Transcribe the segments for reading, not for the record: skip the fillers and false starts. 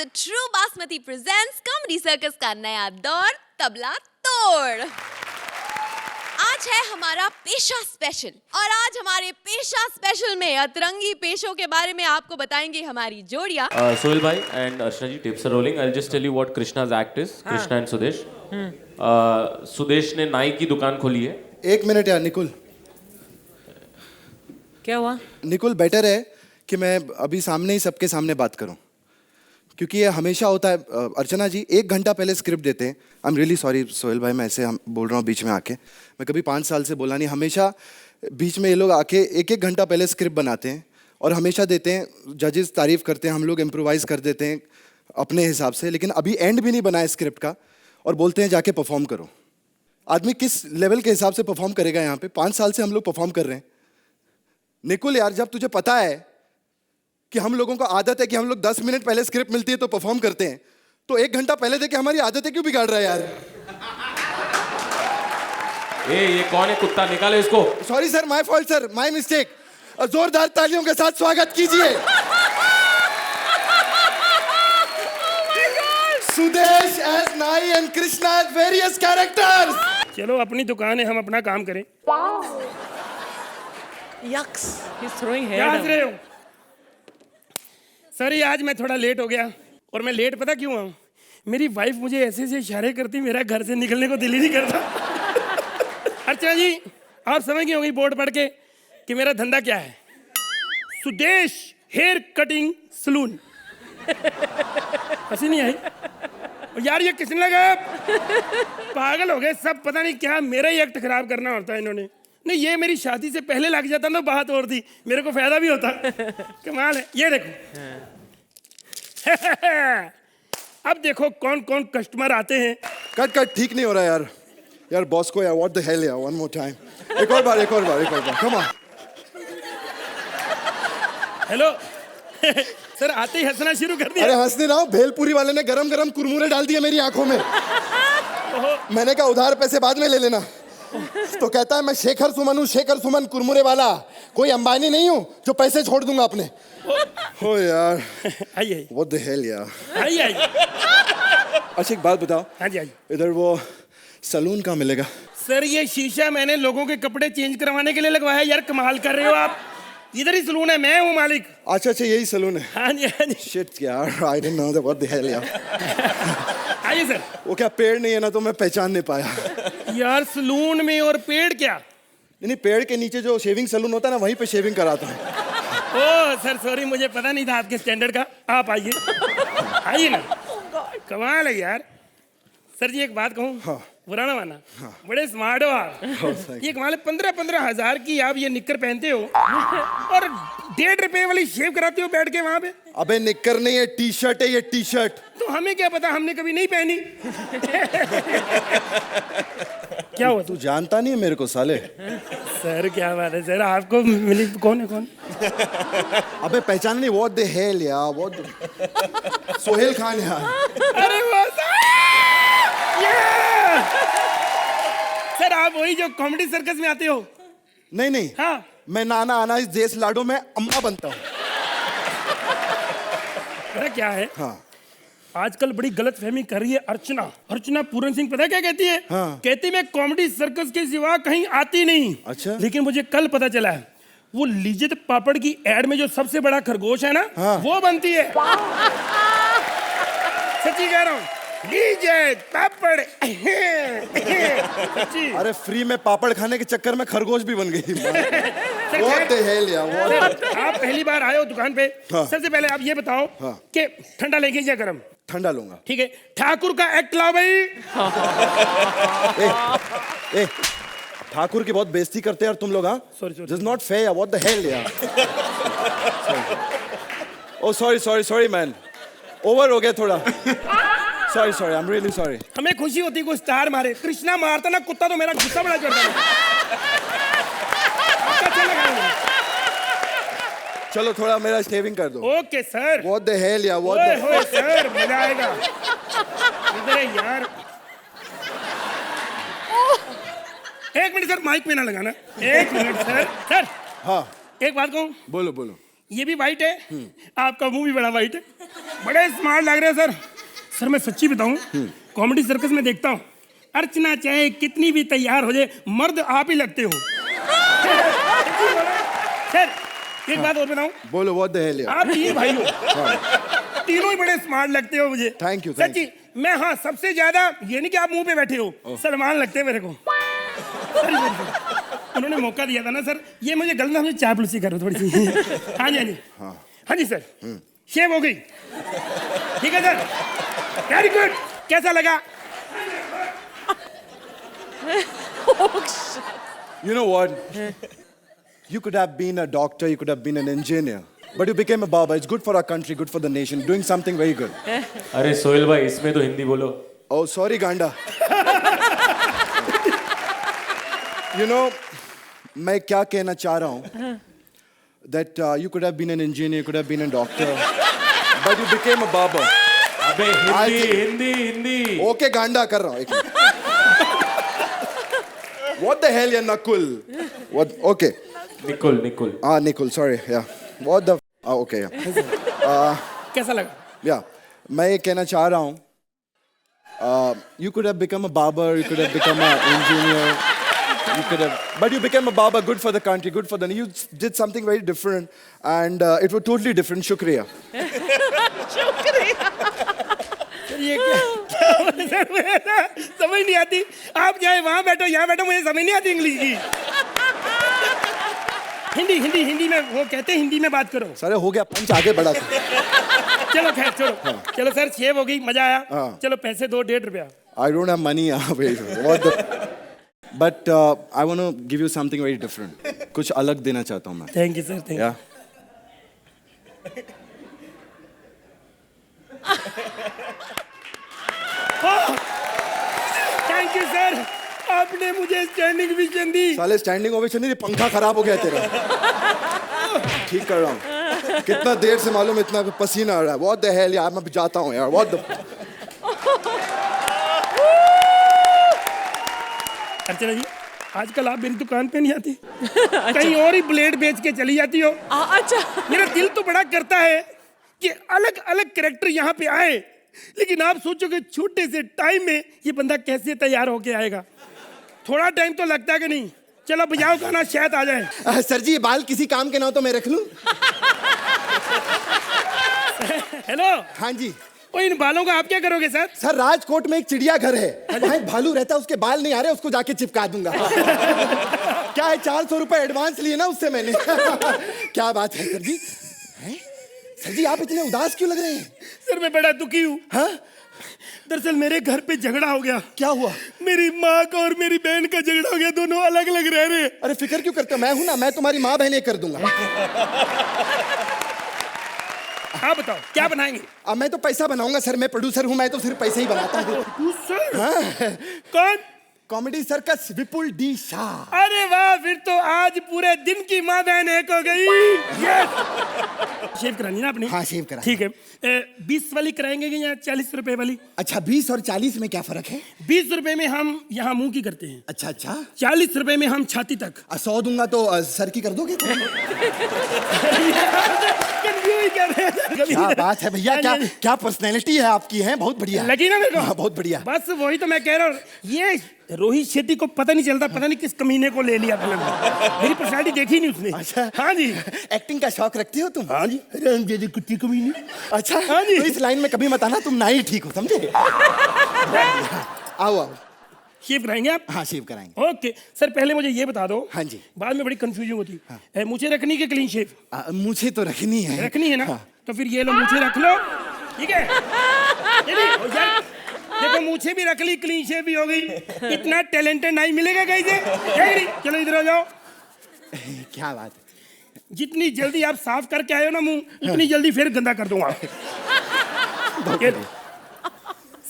True basmati presents comedy circus का नया दौर तबला तोड़। आज है हमारा पेशा स्पेशल और आज हमारे पेशा स्पेशल में अतरंगी पेशों के बारे में आपको बताएंगे हमारी जोड़ियां। Sohail bhai and Archana ji, tapes are rolling. I'll just tell you what Krishna's act is. Krishna and Sudesh. Sudesh ने नाई की दुकान खोली है। एक मिनट यार निकुल, क्या हुआ? निकुल बेटर है कि मैं अभी सामने ही सबके सामने बात करूं, क्योंकि ये हमेशा होता है। अर्चना जी 1 घंटा पहले स्क्रिप्ट देते हैं। I am really sorry Sohail भाई, मैं ऐसे बोल रहा हूँ बीच में आके। मैं कभी 5 साल से बोला नहीं, हमेशा बीच में ये लोग आके 1-1 घंटा पहले स्क्रिप्ट बनाते हैं और हमेशा देते हैं। जजेस तारीफ करते हैं, हम लोग इम्प्रोवाइज कर देते हैं अपने हिसाब से, लेकिन अभी एंड भी नहीं बनाया स्क्रिप्ट का और बोलते हैं जाके परफॉर्म करो। आदमी किस लेवल के हिसाब से परफॉर्म करेगा यहाँ पे? 5 साल से हम लोग परफॉर्म कर रहे हैं। निकुल यार, जब तुझे पता है कि हम लोगों को आदत है कि हम लोग 10 मिनट पहले स्क्रिप्ट मिलती है तो परफॉर्म करते हैं, तो 1 घंटा पहले देके हमारी आदतें क्यों बिगाड़ रहा है यार? ये कौन है कुत्ता? निकालो इसको। Sorry sir, my fault sir, my mistake. जोरदार तालियों के साथ स्वागत कीजिए सुदेश एज नाई and Krishna as various characters. चलो अपनी दुकान है, हम अपना काम करें। Yucks! He's throwing hair क्या हंस down. रहे हो? सॉरी, आज मैं थोड़ा लेट हो गया। और मैं लेट पता क्यों हूँ? मेरी वाइफ मुझे ऐसे ऐसे इशारे करती, मेरा घर से निकलने को दिल ही नहीं करता। अर्चना जी, आप समझ गए होंगे बोर्ड पढ़ के कि मेरा धंधा क्या है। Sudesh hair cutting salon. हंसी नहीं आई? यार ये किसने लगाया? पागल हो गए सब, पता नहीं क्या मेरा ही एक्ट खराब करना होता है इन्होंने। नहीं, ये मेरी शादी से पहले लग जाता ना, बात और थी, मेरे को फायदा भी होता। कमाल है। ये देखो। अब देखो कौन कौन कस्टमर आते हैं। कट ठीक नहीं हो रहा यार। यार बॉस को यार, व्हाट द हेल यार, वन मोर टाइम। एक और बार कम ऑन। हेलो। सर आते ही हंसना शुरू कर दिया। अरे हंस नहीं रहा हूँ, भेलपुरी वाले ने गरम गरम कुरमुरे डाल दिए मेरी आंखों में। मैंने कहा उधार पैसे बाद में ले लेना, तो कहता है मैं शेखर सुमन हूँ, शेखर सुमन कुरमुरे वाला, कोई अंबानी नहीं हूँ जो पैसे छोड़ दूंगा अपने। हो यार, आइए व्हाट द हेल यार। आइए। अच्छा एक बात बताओ। हाँ जी, आइए। इधर वो सलून कहाँ मिलेगा? सर ये शीशा मैंने लोगों के कपड़े चेंज करवाने के लिए लगवाया। यार कमाल कर रहे हो आप। इधर ही सलून है, मैं हूँ मालिक। अच्छा यही सलून है। हाँ जी, हाँ जी। शिट यार, I didn't know what the hell यार। आइए सर। वो क्या पेड़ नहीं है ना, तो मैं पहचान नहीं पाया। यार सलून में और पेड़ क्या? नहीं, पेड़ के नीचे जो शेविंग सलून होता है ना, वहीं पे शेविंग कराता हूँ। ओह सर सॉरी, मुझे पता नहीं था आपके स्टैंडर्ड का। आप आइए। आइए ना। कमाल है यार। सर जी एक बात कहूँ? हाँ। बुरा ना माना। हाँ। बड़े स्मार्ट हो आप। ये कमाल है, 15-15 हजार की आप ये निक्कर पहनते हो और 1.5 रुपए वाली शेव कराते हो बैठ के वहां पे। अबे निक्कर नहीं है, टी शर्ट है ये, टी शर्ट। तो हमें क्या पता, हमने कभी नहीं पहनी। क्या हुआ? तू जानता नहीं है मेरे को साले। सर क्या बात है सर, आपको मिली? कौन है कौन? अबे पहचान नहीं? व्हाट द हेल यार, व्हाट। सोहेल खान यार। अरे वो सर आप वही जो कॉमेडी सर्कस में आते हो? नहीं हाँ। मैं नाना आना इस देश लाडो में अम्मा बनता हूँ। पता क्या है? हाँ। आजकल बड़ी गलत फहमी कर रही है अर्चना पूरन सिंह। पता है क्या कहती है? हाँ। कहती मैं कॉमेडी सर्कस के सिवा कहीं आती नहीं। अच्छा। लेकिन मुझे कल पता चला है, वो लिज्जत पापड़ की एड में जो सबसे बड़ा खरगोश है ना, हाँ। वो बनती है। सच्ची कह रहा हूँ, लिज्जत पापड़। सच्ची। अरे फ्री में पापड़ खाने के चक्कर में खरगोश भी बन गई। व्हाट द हेल यार, व्हाट। आप पहली बार आए हो दुकान पे। हाँ। सबसे पहले आप ये बताओ कि ठंडा लेंगे या गरम? ठंडा लूंगा। ठीक है, ठाकुर का एक्ट लाओ भाई। ए, ठाकुर की बहुत बेइज्जती करते हैं यार तुम लोग। हाँ Sorry. This is not fair, what the hell यार। ओह सॉरी मैन, ओवर हो गया थोड़ा। Sorry I am really sorry. हमें खुशी होती कोई स्टार मारे। कृष्णा मारता ना कुत्ता तो मेरा गुस्सा बड़ा चढ़ता। चलो थोड़ा मेरा शेविंग कर दो। Okay sir. What the hell यार, व्हाट ओए द। होए सर, मजा आएगा। इधर है यार। एक मिनट सर, माइक पे ना लगाना। एक मिनट सर। हाँ एक बात कहूँ? बोलो। ये भी वाइट है, आपका मुंह भी बड़ा वाइट है। बड़े स्मार्ट लग रहे हो सर। सर मैं सच्ची बताऊं, कॉमेडी सर्कस में देखता हूँ, अर्चना चाहे कितनी भी तैयार हो जाए, मर्द आप ही लगते हो। सर एक बात और बताऊं, बोलो व्हाट द हेल आप तीन भाई हो, तीनों ही बड़े स्मार्ट लगते हो मुझे। Thank you, सच्ची मैं, हाँ सबसे ज्यादा, ये नहीं कि आप मुंह पे बैठे हो, सलमान लगते हैं मेरे को। उन्होंने मौका दिया था ना सर, ये मुझे गलत समझे, चापलूसी करो थोड़ी सी। हाँ जी, हाँ जी, हाँ जी सर, शेव हो गई, ठीक है सर, वेरी गुड। कैसा लगा? You know what? You could have been a doctor, you could have been an engineer, but you became a barber. It's good for our country, good for the nation, doing something very good. अरे सोहेल भाई इसमें तो हिंदी बोलो। Oh, sorry, Ganda. You know, मैं क्या कहना चाह रहा हूँ? That you could have been an engineer, you could have been a doctor, but you became a barber. अबे हिंदी हिंदी हिंदी। Okay, Ganda कर रहा हूँ एक minute. What the hell, yeah, Nakul? What? Okay. Nikul Nikul. Nikul, sorry, yeah. What the? Okay, yeah. कैसा लगा? Yeah. मैं ये कहना चाह रहा हूँ. You could have become a barber, you could have become an engineer, you could have, but you became a barber. Good for the country, good for the. You did something very different, and it was totally different. Shukriya. ये क्या sir, मुझे ना समझ नहीं आती। आप चाहे वहां बैठो, यहाँ बैठो, मुझे समझ नहीं आती इंग्लिश की। हिंदी हिंदी हिंदी में वो कहते हैं, हिंदी में बात करो। सर हो गया पंच, आगे बढ़ा। चलो खैर छोड़ो, चलो सर शेव हो गई, मजा आया। चलो पैसे दो, 1.5 रुपया। I don't have money. What the? But I want to give you something very different. कुछ अलग देना चाहता हूँ मैं. Thank you sir, thank you. Yeah. Thank you sir, आपने मुझे स्टैंडिंग विजन दी। साले स्टैंडिंग ओवेशन नहीं, पंखा खराब हो गया तेरा। ठीक कर रहा हूँ। कितना देर से मालूम, इतना पसीना आ रहा है। What the hell यार, मैं जाता हूँ यार। What the? अर्चना जी, आजकल आप मेरी दुकान पे नहीं आती, कहीं और ही ब्लेड बेच के चली जाती हो। अच्छा। मेरा दिल तो बड़ा करता है कि अलग अलग कैरेक्टर यहाँ पे आए, लेकिन आप सोचोगे छोटे से टाइम में ये बंदा कैसे तैयार होके आएगा। थोड़ा टाइम तो लगता है कि नहीं? चलो बजाओ गाना, शायद आ जाए। सर जी, ये बाल किसी काम के ना हो तो मैं रख लूं? हेलो। हाँ जी। ओ, इन बालों का आप क्या करोगे सर? सर राजकोट में एक चिड़ियाघर है, वहाँ एक भालू रहता है, उसके बाल नहीं आ रहे, उसको जाके चिपका दूंगा। क्या है, 400 रुपए एडवांस लिए ना उससे मैंने। क्या बात है सर जी? हैं? सर जी आप इतने उदास क्यों लग रहे हैं? सर मैं बड़ा दुखी हूँ। हाँ? दरअसल मेरे घर पे झगड़ा हो गया। क्या हुआ? मेरी माँ का और मेरी बहन का झगड़ा हो गया, दोनों अलग अलग रह रहे हैं। अरे फिक्र क्यों करते हो, मैं हूं ना, मैं तुम्हारी माँ बहन कर दूंगा। आप बताओ क्या बनाएंगे? अब मैं तो पैसा बनाऊंगा सर, मैं प्रोड्यूसर हूँ, मैं तो सिर्फ पैसे ही बनाता हूँ। प्रोड्यूसर? कौन? कॉमेडी सर्कस विपुल डी शाह। अरे वाह, फिर तो आज पूरे दिन की माँ बहन एक हो गई। यस। शेव करानी ना आपने? हाँ शेव करा। ठीक है। 20 वाली कराएंगे कि या 40 रुपए वाली? अच्छा 20 और 40 में क्या फर्क है? 20 रुपए में हम यहाँ मुंह की करते हैं। अच्छा अच्छा। 40 रुपए में हम छाती तक। 100 दूंगा तो सर की कर दोगे? क्या बात है भैया, क्या क्या पर्सनैलिटी है आपकी, है बहुत बढ़िया। लगी ना मेरे को? हाँ, बहुत बढ़िया। बस वही तो मैं कह रहा हूँ, ये रोहित शेट्टी को पता नहीं चलता, पता नहीं किस कमीने को ले लिया फिल्म में। मेरी पर्सनैलिटी देखी नहीं उसने। अच्छा। हाँ जी। एक्टिंग का शौक रखते हो तुम? हाँ जी। अरे कुत्ती कमीने। अच्छा। हाँ जी। तो इस लाइन में कभी मत आना, तुम ना ही ठीक हो, समझे? आओ आओ। शेव कराएंगे आप? हाँ शेव कराएंगे। ओके सर, पहले मुझे ये बता दो। हाँ जी। बाद में बड़ी कंफ्यूजन होती है। मुझे रखनी कि क्लीन शेव? मुझे तो रखनी है। रखनी है ना? हाँ। तो फिर ये लो, मुझे रख लो, ठीक है? देखो मुझे भी रख ली, क्लीन शेव भी हो गई। इतना टैलेंटेड नहीं मिलेगा कहीं से। चलो इधर आ जाओ। क्या बात है? जितनी जल्दी आप साफ करके आए हो ना मुंह, उतनी जल्दी फिर गंदा कर दूंगा।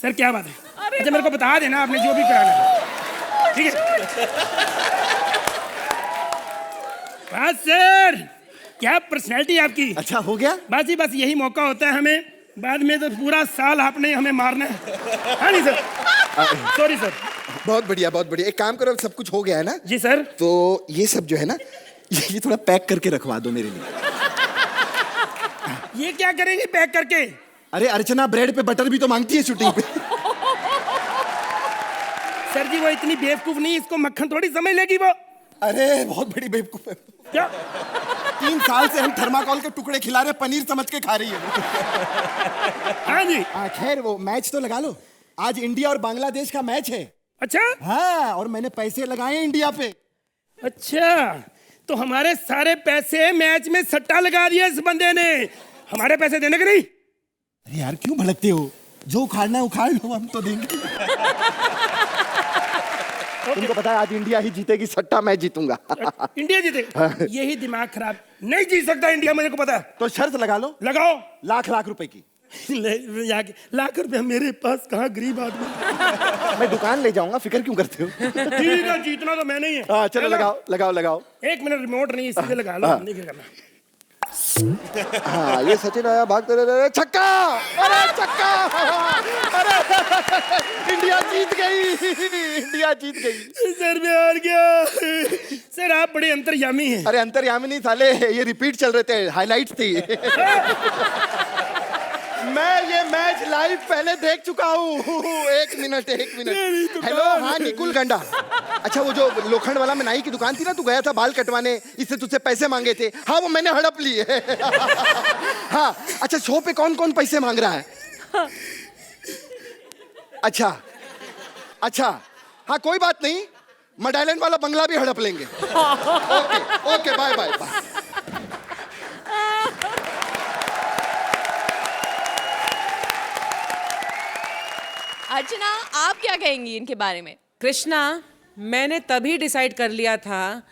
सर क्या बात है? अच्छा मेरे को बता देना आपने जो भी कराना है, ठीक है? बस सर, क्या पर्सनैलिटी आपकी। अच्छा हो गया? बस ही बस यही मौका होता है हमें, बाद में तो पूरा साल आपने हमें मारना है। हाँ नहीं सर, सॉरी सर। बहुत बढ़िया बहुत बढ़िया। एक काम करो, सब कुछ हो गया है ना? जी सर। तो ये सब जो है ना, ये थोड़ा पैक करके रखवा दो मेरे लिए। ये क्या करेंगे पैक करके? अरे अर्चना ब्रेड पे बटर भी तो मांगती है शूटिंग पे। सर जी वो इतनी बेवकूफ नहीं, इसको मक्खन थोड़ी समझ लेगी वो। अरे बहुत बड़ी बेवकूफ है। क्या 3 साल से हम थर्माकोल के टुकड़े खिला रहे, पनीर समझ के खा रही है। हाँ जी। खैर वो मैच तो लगा लो, आज इंडिया और बांग्लादेश का मैच है। अच्छा हाँ, और मैंने पैसे लगाए हैं इंडिया पे। अच्छा, तो हमारे सारे पैसे मैच में सट्टा लगा दिया इस बंदे ने, हमारे पैसे देने के नहीं। अरे यार क्यों भड़कते हो, जो उखाड़ना है उखाड़ लो, हम तो देंगे। तुमको पता है आज इंडिया ही जीतेगी, सट्टा मैं जीतूंगा। इंडिया जीतेगा? यही दिमाग खराब, नहीं जीत सकता इंडिया, मुझे को पता है। तो शर्त लगा लो। लगाओ। लाख रुपए की। लाख रुपए मेरे पास कहाँ, गरीब आदमी। मैं दुकान ले जाऊंगा, फिक्र क्यों करते हो? ठीक है, जीतना तो मैं नहीं है। हाँ चलो लगाओ। 1 मिनट, रिमोट नहीं इसीलिए लगा लो, नहीं क्या करना। हाँ ये सचिन आया, भागते रहे, छक्का। अरे छक्का, अरे इंडिया जीत गई। सर मैं हार गया। सर आप बड़े अंतर्यामी हैं। अरे अंतर्यामी नहीं साले, ये रिपीट चल रहे थे, हाइलाइट्स थी। मैं ये मैच लाइव पहले देख चुका हूँ। एक मिनट। हेलो, हाँ निकुल गंडा। अच्छा वो जो लोखंड वाला नाई की दुकान थी ना, तू गया था बाल कटवाने, इससे तुझसे पैसे मांगे थे। हाँ वो मैंने हड़प लिए। हाँ अच्छा, शो पे कौन पैसे मांग रहा है? अच्छा हाँ कोई बात नहीं, मडाइलैंड वाला बंगला भी हड़प लेंगे। Okay bye. अर्चना आप क्या कहेंगी इनके बारे में? कृष्णा, मैंने तभी डिसाइड कर लिया था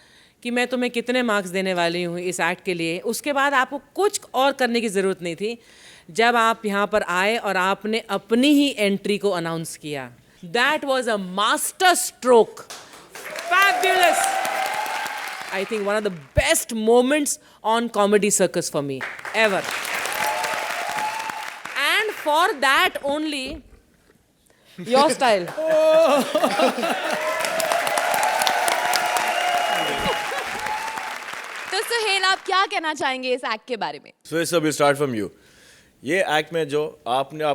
कि मैं तुम्हें कितने मार्क्स देने वाली हूँ इस एक्ट के लिए। उसके बाद आपको कुछ और करने की ज़रूरत नहीं थी। जब आप यहाँ पर आए और आपने अपनी ही एंट्री को अनाउंस किया, that was a master stroke, fabulous. I think one of the best moments on comedy circus for me ever, and for that only your style. तो सुहेल आप क्या कहना चाहेंगे इस एक्ट के बारे में? So we start from you. ये एक्ट में जो आपने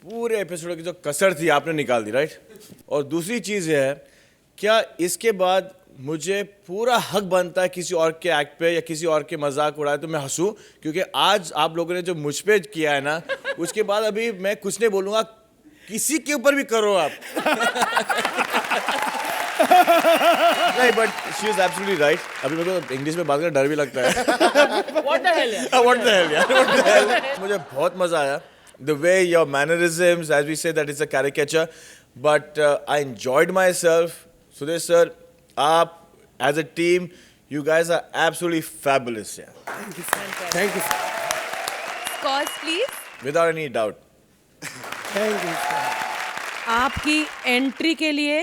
पूरे एपिसोड की जो कसर थी आपने निकाल दी, राइट? और दूसरी चीज़ ये है, क्या इसके बाद मुझे पूरा हक बनता है किसी और के एक्ट पे या किसी और के मजाक उड़ाए तो मैं हंसूं? क्योंकि आज आप लोगों ने जो मुझ पे किया है ना, उसके बाद अभी मैं कुछ नहीं बोलूँगा, किसी के ऊपर भी करो आप। नहीं, but she is absolutely right. अभी मेरे को इंग्लिश में बात करना डर भी लगता है। What the hell, यार? What the hell, यार? What the hell? मुझे बहुत मजा आया। The way your mannerisms, as we say, that is a caricature, but I enjoyed myself. Sudesh sir, आप as a team, you guys are absolutely fabulous, yeah. Thank you Scores please. Without any doubt. आपकी entry के लिए,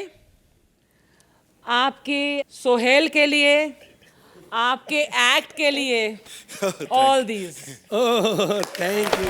आपके सोहेल के लिए, आपके act के लिए, ऑल दीज। Thank you.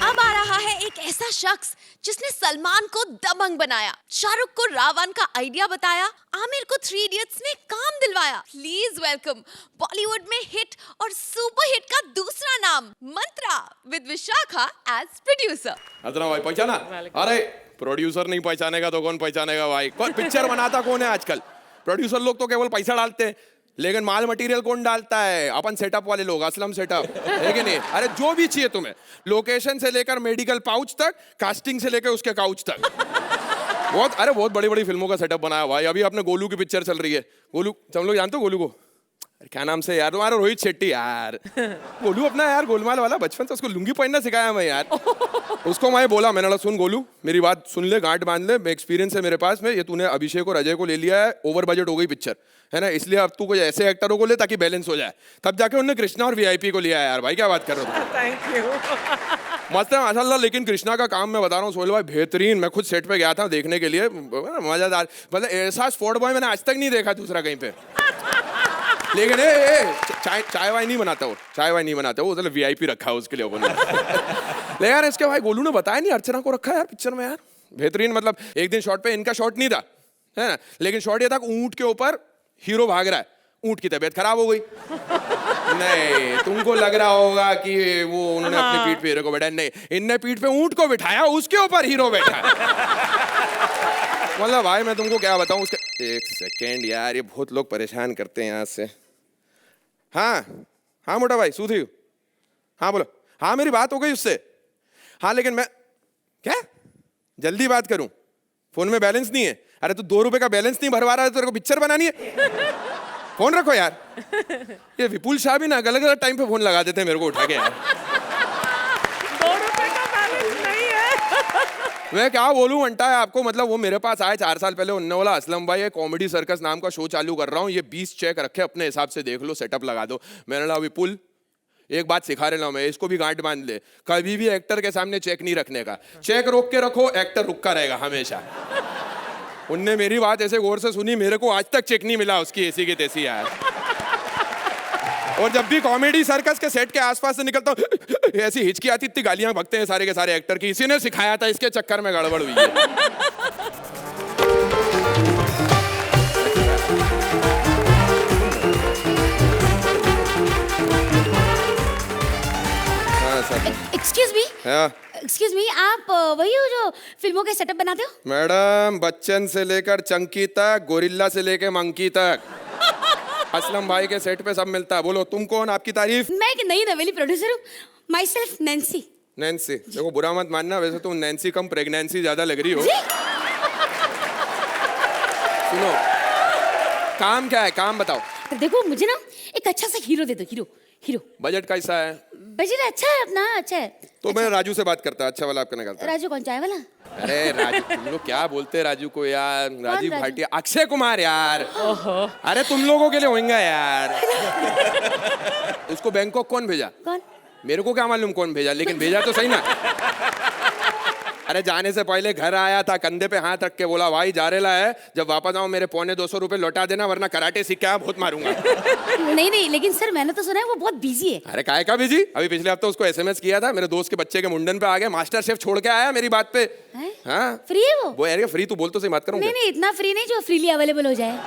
अब आ रहा है एक ऐसा शख्स जिसने सलमान को दबंग बनाया, शाहरुख को रावण का आइडिया बताया, आमिर को 3 इडियट्स में काम दिलवाया। प्लीज वेलकम बॉलीवुड में हिट और सुपर हिट का दूसरा नाम, मंत्रा, विद विशाखा एज प्रोड्यूसर। अर्चना भाई पहचाना? अरे प्रोड्यूसर नहीं पहचानेगा तो कौन पहचानेगा भाई? कौन पिक्चर बनाता कौन है आजकल? प्रोड्यूसर लोग तो केवल पैसा डालते हैं, लेकिन माल मटेरियल कौन डालता है? अपन सेटअप वाले लोग, असलम सेटअप है कि नहीं? अरे जो भी चाहिए तुम्हें, लोकेशन से लेकर मेडिकल पाउच तक, कास्टिंग से लेकर उसके काउच तक, बहुत बड़ी बड़ी फिल्मों का सेटअप बनाया भाई। अभी अपने गोलू की पिक्चर चल रही है। गोलू, तुम लोग जानते हो गोलू को? क्या नाम से यार तुम्हारा? रोहित शेट्टी यार। गोलू अपना यार गोलमाल वाला, बचपन से उसको लुंगी पहनना सिखाया मैं यार। उसको मैं बोला, मैंने बोला सुन गोलू, मेरी बात सुन ले, गांठ बांध ले, एक्सपीरियंस है मेरे पास में। ये तूने अभिषेक और अजय को ले लिया है, ओवर बजट हो गई पिक्चर है ना, इसलिए अब तू कोई ऐसे एक्टरों को ले ताकि बैलेंस हो जाए। तब जाके उन्होंने कृष्णा और वीआईपी को लिया है यार। भाई क्या बात कर रहे हो? Thank you. मस्त है माशाल्लाह। लेकिन कृष्णा का काम मैं बता रहा हूँ सोहेल भाई, बेहतरीन। मैं खुद सेट पे गया था देखने के लिए, मजेदार। मतलब ऐसा स्पोर्ट बॉय मैंने आज तक नहीं देखा दूसरा कहीं पे। लेकिन चाय वाय नहीं बनाता वो, मतलब वीआईपी रखा है उसके लिए ओपन। ले यार इसके भाई गोलू ने बताया नहीं, अर्चना को रखा है यार पिक्चर में यार। बेहतरीन। मतलब एक दिन शॉट पे इनका शॉट नहीं था है ना, लेकिन शॉट ये था ऊंट के ऊपर हीरो भाग रहा है, ऊंट की तबीयत खराब हो गई। नहीं, तुमको लग रहा होगा कि वो उन्होंने अपनी पीठ पे हीरो को बैठाया, नहीं, इनने पीठ पे ऊंट को बिठाया, उसके ऊपर हीरो बैठा। मतलब भाई मैं तुमको क्या बताऊं उसके। एक सेकेंड यार, ये बहुत लोग परेशान करते हैं यहाँ से। हाँ हाँ मोटा भाई सूधी, हाँ बोलो। हाँ मेरी बात हो गई उससे। हाँ लेकिन मैं क्या जल्दी बात करूं, फोन में बैलेंस नहीं है। अरे तू 2 रुपए का बैलेंस नहीं भरवा रहा है, तेरे को पिक्चर बनानी है। फोन रखो यार। ये विपुल शाह भी ना अलग अलग टाइम पे फोन लगा देते हैं मेरे को उठा के यार। 2 रुपए का बैलेंस नहीं है। मैं क्या बोलूं अंटा है आपको, मतलब वो मेरे पास आए 4 साल पहले, उन्होंने बोला असलम भाई ये कॉमेडी सर्कस नाम का शो चालू कर रहा हूँ, ये 20 चेक रखे अपने हिसाब से देख लो, सेटअप लगा दो। मैंने बोला विपुल एक बात सिखा रहा हूं मैं, इसको भी गांठ बांध ले, कभी भी एक्टर के सामने चेक नहीं रखने का। चेक रोक के रखो, एक्टर रुका रहेगा हमेशा। उनने मेरी बात ऐसे गौर से सुनी, मेरे को आज तक चेक नहीं मिला उसकी ऐसी की तैसी यार। और जब भी कॉमेडी सर्कस के सेट के आसपास से निकलता हूँ ऐसी हिचकी आती, इतनी गालियां भगते हैं सारे के सारे एक्टर की, इसी ने सिखाया था, इसके चक्कर में गड़बड़ हुई है। एक्सक्यूज मी, हाँ एक्सक्यूज मी, आप वही हो जो फिल्मों के सेटअप बनाते हो? मैडम, बच्चन से लेकर चंकी तक, गोरिल्ला से लेकर मंकी तक, असलम भाई के सेट पे सब मिलता है। बोलो तुम कौन, आपकी तारीफ? मैं एक नई नवेली प्रोड्यूसर हूँ, माई सेल्फ नैन्सी। नैन्सी? देखो बुरा मत मानना, वैसे तुम नैन्सी कम प्रेगनेंसी ज्यादा लग रही हो। सुनो काम क्या है, काम बताओ। तो देखो मुझे ना एक अच्छा सा हीरो दे दो, हीरो हीरो। बजट कैसा है? बजट अच्छा है अपना, अच्छा है। तो मैं राजू से बात करता, अच्छा वाला आपका निकालता। राजू कौन, चाय वाला? अरे राजू, तुम लोग क्या बोलते हैं राजू को यार, राजीव राजू? भाटिया, अक्षय कुमार यार। अरे तुम लोगों के लिए होएगा यार। उसको बैंकॉक कौन भेजा? कौन? मेरे को क्या मालूम कौन भेजा, लेकिन भेजा तो सही ना। अरे जाने से पहले घर आया था, कंधे पे हाथ रख के बोला भाई जा रेला है, जब वापस आऊं मेरे 250 रुपए लौटा देना, वरना कराटे सीख के आया, बहुत मारूंगा। नहीं, लेकिन सर मैंने तो सुना है वो बहुत बिजी है। अरे काहे का बिजी, अभी पिछले हफ्ते उसको SMS किया था, मेरे दोस्त के बच्चे के मुंडन पे आ गया, मास्टर शेफ छोड़ के आया मेरी बात पे। हाँ फ्री है वो यार फ्री, तू बोल तो सही बात करूंगा। नहीं, इतना फ्री नहीं जो फ्रीली अवेलेबल हो जाए।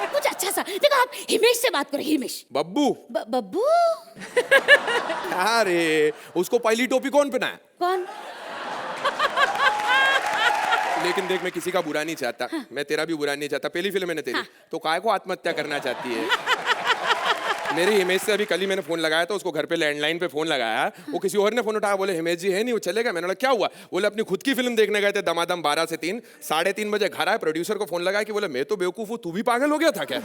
कुछ अच्छा सा देखो, आप हिमेश से बात करो, हिमेश। बब्बू? बब्बू? अरे उसको पहली टोपी कौन पहनाया? कौन? लेकिन देख मैं किसी का बुरा नहीं चाहता, मैं तेरा भी बुरा नहीं चाहता, पहली फिल्म है ना तेरी, तो काय को आत्महत्या करना चाहती है? मेरी हिमेश से अभी कल ही मैंने फोन लगाया था, उसको घर पे लैंडलाइन पे फोन लगाया, वो किसी और ने फोन उठाया, बोले हिमेश जी है नहीं, वो चले गए। मैंने बोला क्या हुआ? बोले अपनी खुद की फिल्म देखने गए थे दमादम 12 से 3, 3:30 बजे घर आए, प्रोड्यूसर को फोन लगाया कि बोले मैं तो बेवकूफ हूँ, तू भी पागल हो गया था क्या?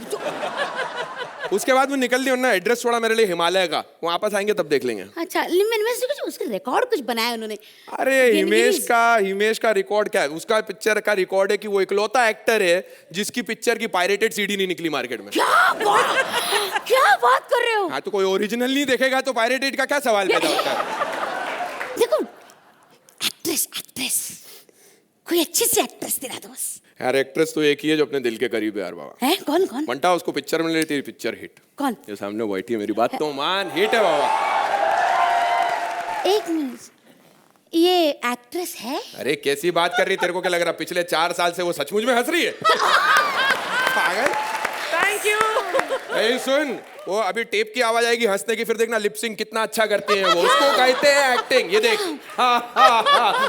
उसके बाद मैं निकल ली, उन्होंने एड्रेस छोड़ा मेरे लिए हिमालय का, वापस आएंगे तब देख लेंगे। अच्छा, मैंने कुछ उसका रिकॉर्ड कुछ बनाया उन्होंने। अरे हिमेश का रिकॉर्ड क्या है? उसका पिक्चर का रिकॉर्ड है कि वो इकलौता एक्टर है जिसकी पिक्चर की पायरेटेड सीडी नहीं निकली मार्केट में। क्या बात कर रहे हो? हाँ तो कोई ओरिजिनल नहीं देखेगा तो पायरेटेड का क्या सवाल पैदा होता है? देखो एक्ट्रेस कोई अच्छी सी एक्ट्रेस दिला दो बस। यार एक्ट्रेस तो एक ही है जो अपने दिल के करीब है यार बाबा। है? कौन? मंटा, उसको पिक्चर में ले तेरी पिक्चर हिट। कौन? ये सामने बैठी है, मेरी बात तो मान, हिट है बाबा। एक मिनट, ये एक्ट्रेस है? अरे कैसी बात कर रही, तेरे को क्या लग रहा पिछले 4 साल से वो सचमुच में हंस रही है? पागल। Thank you. ए सुन, वो अभी टेप की आवाज आएगी हंसने की, फिर देखना लिपसिंग कितना अच्छा करती है वो, उसको कहते हैं एक्टिंग। ये देख,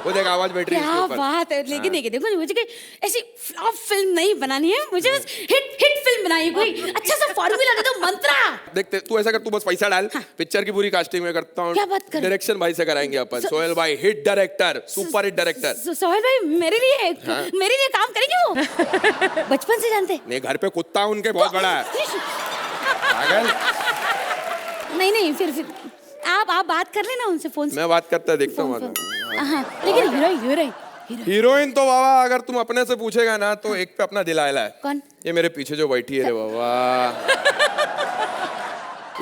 वो देख आवाज बैठ रही है क्या बात है। लेकिन देखो मुझे ऐसी फ्लॉप फिल्म नहीं बनानी है, मुझे बस हिट फिल्म बनानी है। कोई अच्छा सा फॉर्मूला दे दो, मंत्रा। देख तू ऐसा कर, तू बस पैसा डाल, पिक्चर की पूरी कास्टिंग में करता हूँ। क्या बात कर? डायरेक्शन भाई से कराएंगे अपन। सोहेल भाई hit director, super hit director. Sohail भाई मेरे लिए काम करेंगे वो? बचपन से जानते? नहीं, घर पे कुत्ता उनके बहुत बड़ा है। पागल। नहीं, फिर आप बात कर लेना उनसे फोन से। मैं बात करता है, देखता हूँ। लेकिन हीरोइन हीरोइन तो बाबा अगर तुम अपने से पूछेगा ना तो एक पे अपना दिल आयला है। कौन? ये मेरे पीछे जो बैठी है रे बाबा।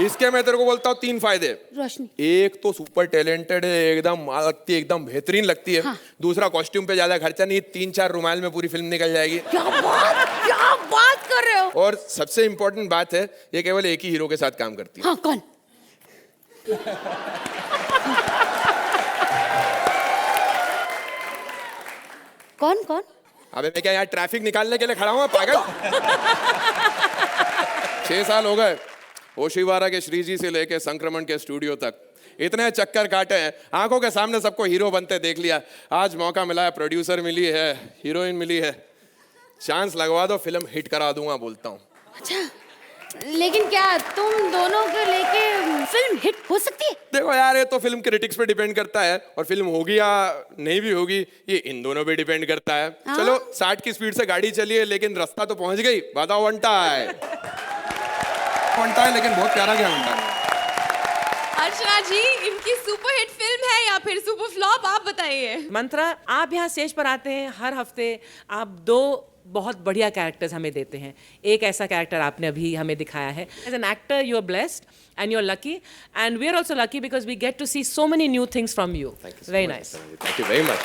इसके मैं तेरे को बोलता हूँ 3 फायदे। रोशनी। एक तो सुपर टैलेंटेड है, एकदम माल लगती है, एकदम बेहतरीन लगती है। हाँ। दूसरा कॉस्ट्यूम पे ज्यादा खर्चा नहीं, 3-4 रुमाल में पूरी फिल्म निकल जाएगी। क्या बात कर रहे हो? और सबसे इंपॉर्टेंट बात है, ये केवल एक ही हीरो के साथ काम करती है। हाँ, कौन? कौन? अबे मैं क्या यहाँ ट्रैफिक निकालने के लिए खड़ा हूँ पागल? 6 साल हो गए ओशिवारा के श्री जी से लेके संक्रमण के स्टूडियो तक, इतने चक्कर काटे हैं, आंखों के सामने सबको हीरो बनते देख लिया। आज मौका मिला है, प्रोड्यूसर मिली है, हीरोइन मिली है, चांस लगवा दो, फिल्म हिट करा दूंगा बोलता हूँ। अच्छा, लेकिन क्या तुम दोनों को लेके फिल्म हिट हो सकती है? देखो यार, ये तो फिल्म क्रिटिक्स पे डिपेंड करता है, और फिल्म होगी या नहीं भी होगी ये इन दोनों पे डिपेंड करता है। चलो 60 की स्पीड से गाड़ी चली है, लेकिन रास्ता तो पहुंच गई। बताओ वंटा है लेकिन बहुत प्यारा गया वंटा है। अर्चना जी, इनकी सुपर हिट फिल्म है या फिर सुपर फ्लॉप, आप बताइए। मंत्रा, आप यहाँ स्टेज पर आते हैं हर हफ्ते, आप 2 बहुत बढ़िया कैरेक्टर्स हमें देते हैं। एक ऐसा कैरेक्टर आपने अभी हमें दिखाया है। As an actor you are blessed and you are lucky, and we are also lucky because we get to see so many new things from you. Very nice. Thank you very much.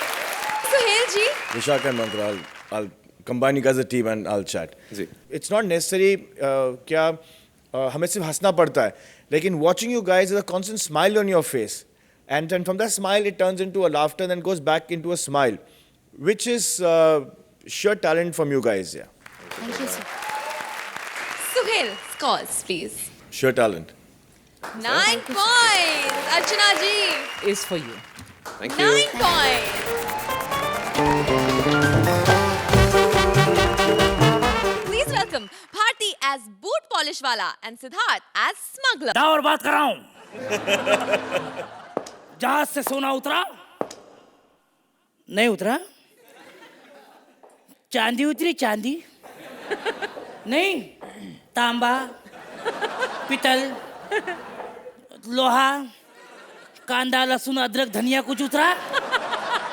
Suhail ji, Vishak and Mantra, I'll combine you guys as a team and I'll chat. जी। It's not necessary क्या हमें सिर्फ हंसना पड़ता है, लेकिन watching you guys is a constant smile on your face, and then from that smile it turns into a laughter and then goes back into a smile, which is sheer talent from you guys. Yeah, Thank you, sir. Suhail, scores please. sheer talent. 9 points. Archana ji, Is for you. Thank you. 9 points. Please welcome Bharti as boot polish wala and Siddharth as smuggler. और बात कर रहा हूं। जहाज से सोना उतरा? नहीं उतरा? चांदी उतरी? चांदी नहीं, तांबा, पितल, लोहा, कांदा, लहसुन, अदरक, धनिया कुछ उतरा?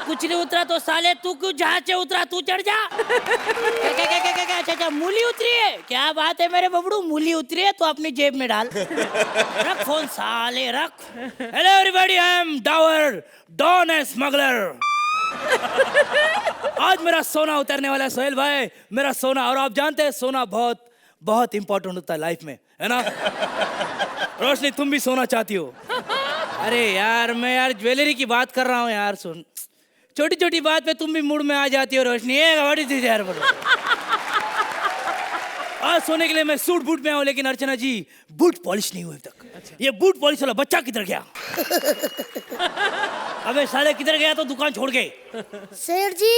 कुछ नहीं उतरा तो साले तू क्यों जहाज से उतरा? तू चढ़ जा। क्या? अच्छा, मूली उतरी है? क्या बात है मेरे बबड़ू, मूली उतरी है तो अपनी जेब में डाल। रख फोन साले, रख। Hello everybody, I am Dawar don and smuggler. आज मेरा सोना उतरने वाला है सोहेल भाई, मेरा सोना। और आप जानते हैं सोना बहुत बहुत इंपॉर्टेंट होता है लाइफ में, है ना? रोशनी, तुम भी सोना चाहती हो? अरे यार, मैं यार ज्वेलरी की बात कर रहा हूँ यार। सुन, छोटी छोटी बात पे तुम भी मूड में आ जाती हो रोशनी। व्हाट इज दिस यार? बोलो। आज सोने के लिए मैं सूट बूट में आऊँ, लेकिन अर्चना जी बूट पॉलिश नहीं हुए अब तक। अच्छा। ये बूट पॉलिश वाला बच्चा किधर गया? अबे साले किधर गया तो दुकान छोड़ के? सेठ जी,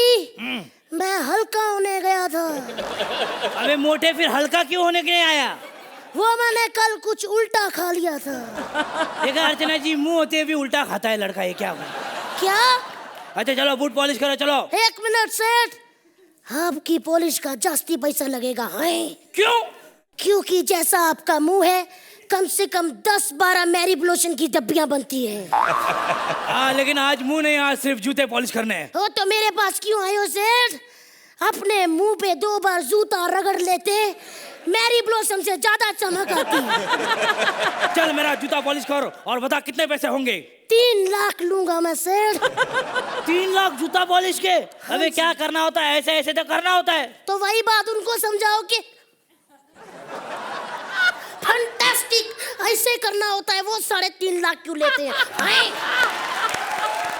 मैं हल्का होने गया था। अबे मोटे, फिर हल्का क्यों होने के लिए आया? वो मैंने कल कुछ उल्टा खा लिया था। देखा अर्चना जी, मुंह होते भी उल्टा खाता है लड़का, ये क्या हुआ? क्या? अच्छा चलो बूट पॉलिश करो, चलो। 1 मिनट सेठ, आपकी पॉलिश का जास्ती पैसा लगेगा। है क्यों? क्योंकि जैसा आपका मुंह है, कम से कम 10-12 मैरी ब्लोशन की डब्बियां बनती है। लेकिन आज मुंह नहीं, आज सिर्फ जूते पॉलिश करने हैं। हो तो मेरे पास क्यों आए हो सेठ? अपने मुंह पे 2 बार जूता रगड़ लेते, मैरी ब्लॉसम से ज्यादा चमक आती। चल मेरा जूता पॉलिश कर और बता कितने पैसे होंगे? 3 लाख लूंगा मैं सेठ। 3 लाख जूता पॉलिश के? अबे क्या करना होता है? ऐसे ऐसे तो करना होता है। तो वही बात उनको समझाओ कि फैंटास्टिक ऐसे करना होता है। वो 3.5 लाख क्यों लेते हैं?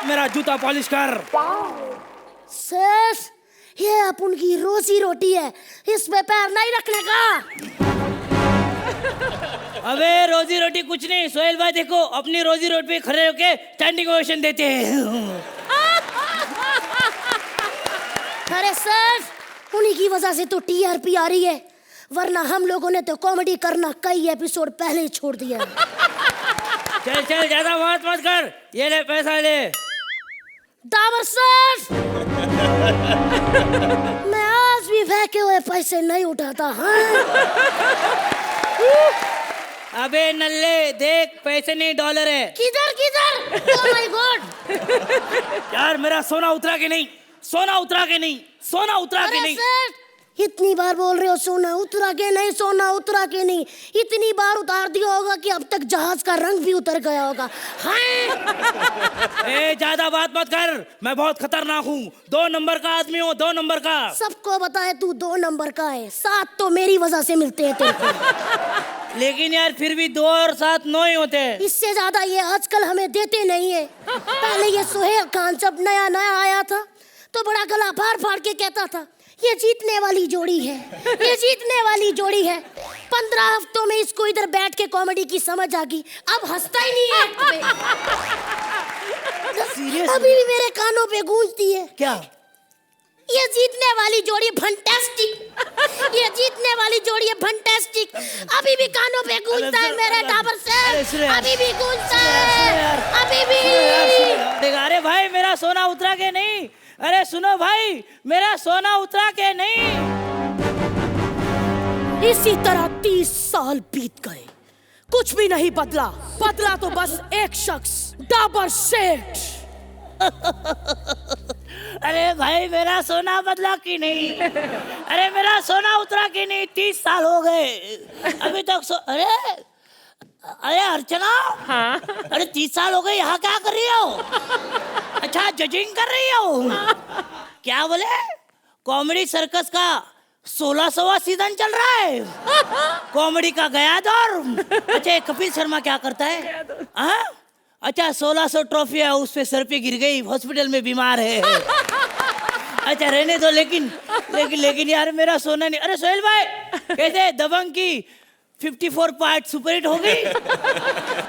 मेरा जूता पॉलिश कर। सेठ, ये अपन की रोजी रोटी है, इसमें पैर नहीं रखने का। अबे रोजी रोटी कुछ नहीं सोहेल भाई, देखो अपनी रोजी रोटी पे खड़े होके स्टैंडिंग ओवेशन देते हैं। अरे सर, उन्हीं की वजह से तो टीआरपी आ रही है, वरना हम लोगों ने तो कॉमेडी करना कई एपिसोड पहले ही छोड़ दिया। चल चल, ज्यादा बात मत कर, ये ले पैसा ले। डाबर सर, मैं आज भी फेंके हुए पैसे नहीं उठाता। हाँ? अबे नल्ले देख, पैसे नहीं डॉलर है। किधर किधर? Oh my God! यार मेरा सोना उतरा के नहीं, सोना उतरा के नहीं, सोना उतरा के नहीं। सर, इतनी बार बोल रहे हो सोना उतरा के नहीं, सोना उतरा के नहीं। इतनी बार उतार दिया होगा कि अब तक जहाज का रंग भी उतर गया होगा। हाँ? ए ज्यादा बात मत कर, मैं बहुत खतरनाक हूँ, 2 नंबर का आदमी हूँ, 2 नंबर का। सबको बताए तू 2 नंबर का है, 7 तो मेरी वजह से मिलते हैं तेरे को। लेकिन यार फिर भी 2 और 7 9 ही होते हैं। इससे ज्यादा ये आजकल हमें देते नहीं है। पहले ये सोहेल खान जब नया नया आया था तो बड़ा गला फाड़ फाड़ के कहता था ये जीतने वाली जोड़ी है, ये जीतने वाली जोड़ी है। 15 हफ्तों में इसको इधर बैठ के कॉमेडी की समझ आ गई, अब हंसता ही नहीं है एक्ट पे। अभी भी मेरे कानों पे गूंजती है। क्या? ये जीतने वाली जोड़ी फंटास्टिक, ये जीतने वाली जोड़ी है फंटास्टिक। अभी भी कानों पे गूंजता है मेरे टावर से, अभी भी गूंजता है, अभी भी। अरे भाई मेरा सोना उतरा के नहीं? अरे सुनो भाई, मेरा सोना उतरा के नहीं? इसी तरह 30 साल बीत गए, कुछ भी नहीं बदला। बदला तो बस एक शख्स, डाबर सेठ। अरे भाई मेरा सोना बदला कि नहीं? अरे मेरा सोना उतरा कि नहीं? 30 साल हो गए अभी तक अरे अरे अर्चना, हाँ? अरे 30 साल हो गए, यहाँ क्या कर रही हो? अच्छा जजिंग कर रही हो? क्या बोले? कॉमेडी सर्कस का 16वां सीजन चल रहा है, कॉमेडी का गया दौर। अच्छा कपिल शर्मा क्या करता है? हाँ? अच्छा 1600 ट्रॉफी है, उस पे सर पे गिर गई, हॉस्पिटल में बीमार है। अच्छा रहने दो, लेकिन यार मेरा सोना नहीं। अरे सोहेल भाई, कैसे दबंग की 54 पार्ट सुपरहिट हो गई?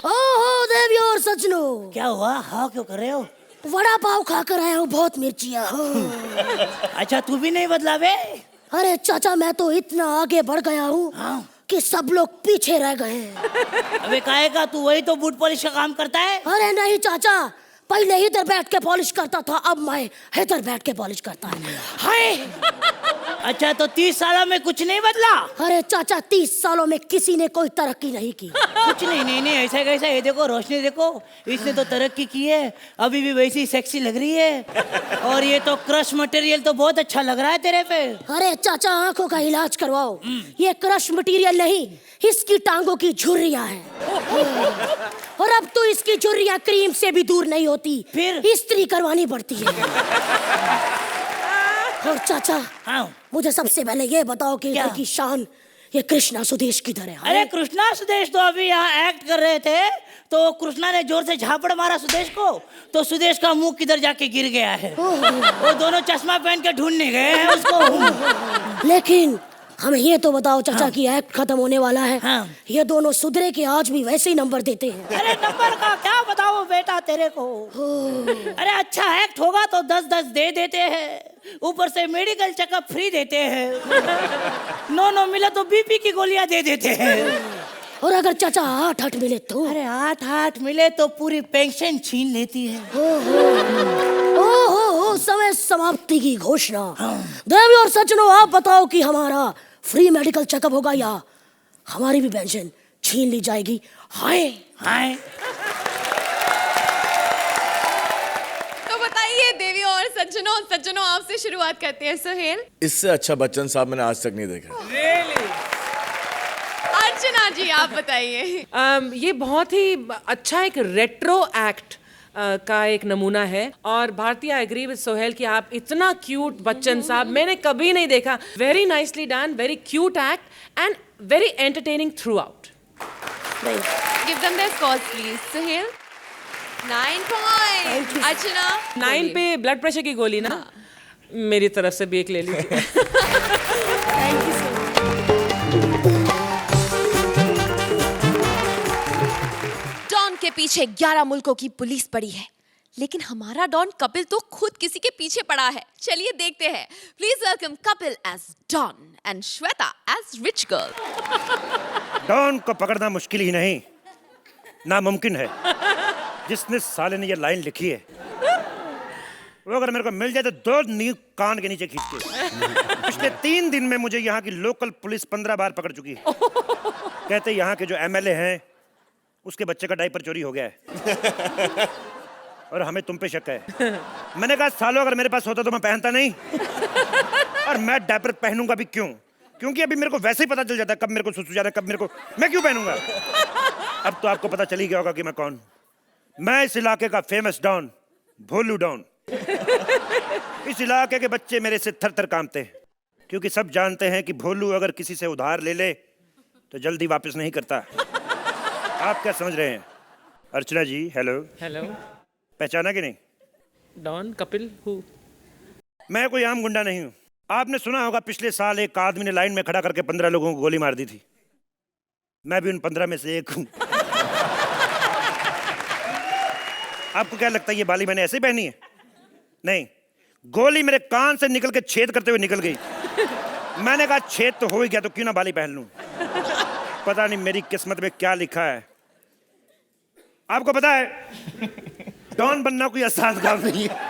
ओहो देवी और सजनो, क्या हुआ? हाँ क्यों कर रहे हो? वड़ा पाव खाकर आया हूँ, बहुत मिर्चियाँ हो। अच्छा तू भी नहीं बदला बे? अरे चाचा मैं तो इतना आगे बढ़ गया हूँ, हाँ? कि सब लोग पीछे रह गए हैं। अबे काहे का, तू वही तो बूट पॉलिश का काम करता है? अरे नहीं चाचा, पहले इधर बैठ के पॉलिश करता था, अब मैं इधर बैठ के पॉलिश करता है। हाय। अच्छा तो 30 सालों में कुछ नहीं बदला? अरे चाचा 30 सालों में किसी ने कोई तरक्की नहीं की। कुछ नहीं ऐसा कैसा? ये देखो रोशनी देखो, इसने तो तरक्की की है, अभी भी वैसी सेक्सी लग रही है। और ये तो क्रश मटेरियल तो बहुत अच्छा लग रहा है तेरे पे। अरे चाचा आंखों का इलाज करवाओ, ये क्रश मटेरियल नहीं, इसकी टांगों की झुर्रियां हैं। और अब तो इसकी झुर्रियां क्रीम से भी दूर नहीं होती, फिर इस्त्री करवानी पड़ती है। और चाचा, हाँ? मुझे सबसे पहले ये बताओ कि इधर की शान, ये कृष्णा सुदेश किधर है? अरे कृष्णा सुदेश तो अभी यहाँ एक्ट कर रहे थे, तो कृष्णा ने जोर से झापड़ मारा सुदेश को, तो सुदेश का मुंह किधर जाके गिर गया है। वो दोनों चश्मा पहन के ढूंढने गए हैं उसको। लेकिन हमें ये तो बताओ चाचा, हाँ? कि एक्ट खत्म होने वाला है, हाँ? ये दोनों सुधरे के आज भी वैसे ही नंबर देते हैं। अरे नंबर का क्या बताओ बेटा तेरे को। अरे अच्छा एक्ट होगा तो 10-10 दे देते हैं, ऊपर से मेडिकल चेकअप फ्री देते हैं, 9 मिले तो बीपी की गोलियां दे देते हैं। और अगर चाचा 8 मिले तो? अरे 8 मिले तो पूरी पेंशन छीन लेती है। ओहो समय समाप्ति की घोषणा। देवी और सज्जनों आप बताओ कि हमारा फ्री मेडिकल चेकअप होगा या हमारी भी पेंशन छीन ली जाएगी? हाय हाय। तो बताइए देवी और सज्जनों आपसे शुरुआत करते हैं। सोहेल, इससे अच्छा बच्चन साहब मैंने आज तक नहीं देखा। अर्चना जी आप बताइए। ये बहुत ही अच्छा एक रेट्रो एक्ट का एक नमूना है, और भारतीय आई एग्री विद सोहेल कि आप इतना क्यूट बच्चन साहब मैंने कभी नहीं देखा। Very nicely done, very cute act and very entertaining through out. Give them there scores please. Sohail 9 point, अर्चना 9 पे ब्लड प्रेशर की गोली ना, मेरी तरफ से भी एक ले लीजिए। डॉन के पीछे 11 मुल्कों की पुलिस पड़ी है, लेकिन हमारा डॉन कपिल तो खुद किसी के पीछे पड़ा है। चलिए देखते हैं। Please welcome Kapil as don and Shweta as rich girl. Don को पकड़ना मुश्किल ही नहीं, नामुमकिन है। जिसने साले ने ये लाइन लिखी है, वो अगर मेरे को मिल जाए तो 2 नींव कान के नीचे खींच के। पिछले 3 दिन में मुझे यहाँ की लोकल पुलिस 15 बार पकड़ चुकी है। कहते यहाँ के जो MLA हैं, उसके बच्चे का डायपर चोरी हो गया है और हमें तुम पे शक है। मैंने कहा सालों अगर मेरे पास होता तो मैं पहनता नहीं, और मैं डायपर पहनूंगा भी क्यों? क्योंकि अभी मेरे को वैसे ही पता चल जाता है कब मेरे को सुसु जाता है, कब मेरे को, मैं क्यों पहनूंगा? अब तो आपको पता चल ही गया होगा कि मैं कौन। मैं इस इलाके का फेमस डॉन, भोलू डॉन। इस इलाके के बच्चे मेरे से थर-थर कांपते हैं, क्योंकि सब जानते हैं कि भोलू अगर किसी से उधार ले ले तो जल्दी वापस नहीं करता। आप क्या समझ रहे हैं? अर्चना जी हेलो। हेलो। पहचाना कि नहीं? Don Kapil who? मैं कोई आम गुंडा नहीं हूँ। आपने सुना होगा पिछले साल एक आदमी ने लाइन में खड़ा करके 15 लोगों को गोली मार दी थी। मैं भी उन 15 में से एक हूँ। आपको क्या लगता है ये बाली मैंने ऐसे ही पहनी है? नहीं, गोली मेरे कान से निकल के छेद करते हुए निकल गई। मैंने कहा छेद तो हो ही गया तो क्यों ना बाली पहन लूं। पता नहीं मेरी किस्मत में क्या लिखा है। आपको पता है डॉन बनना कोई आसान काम नहीं है।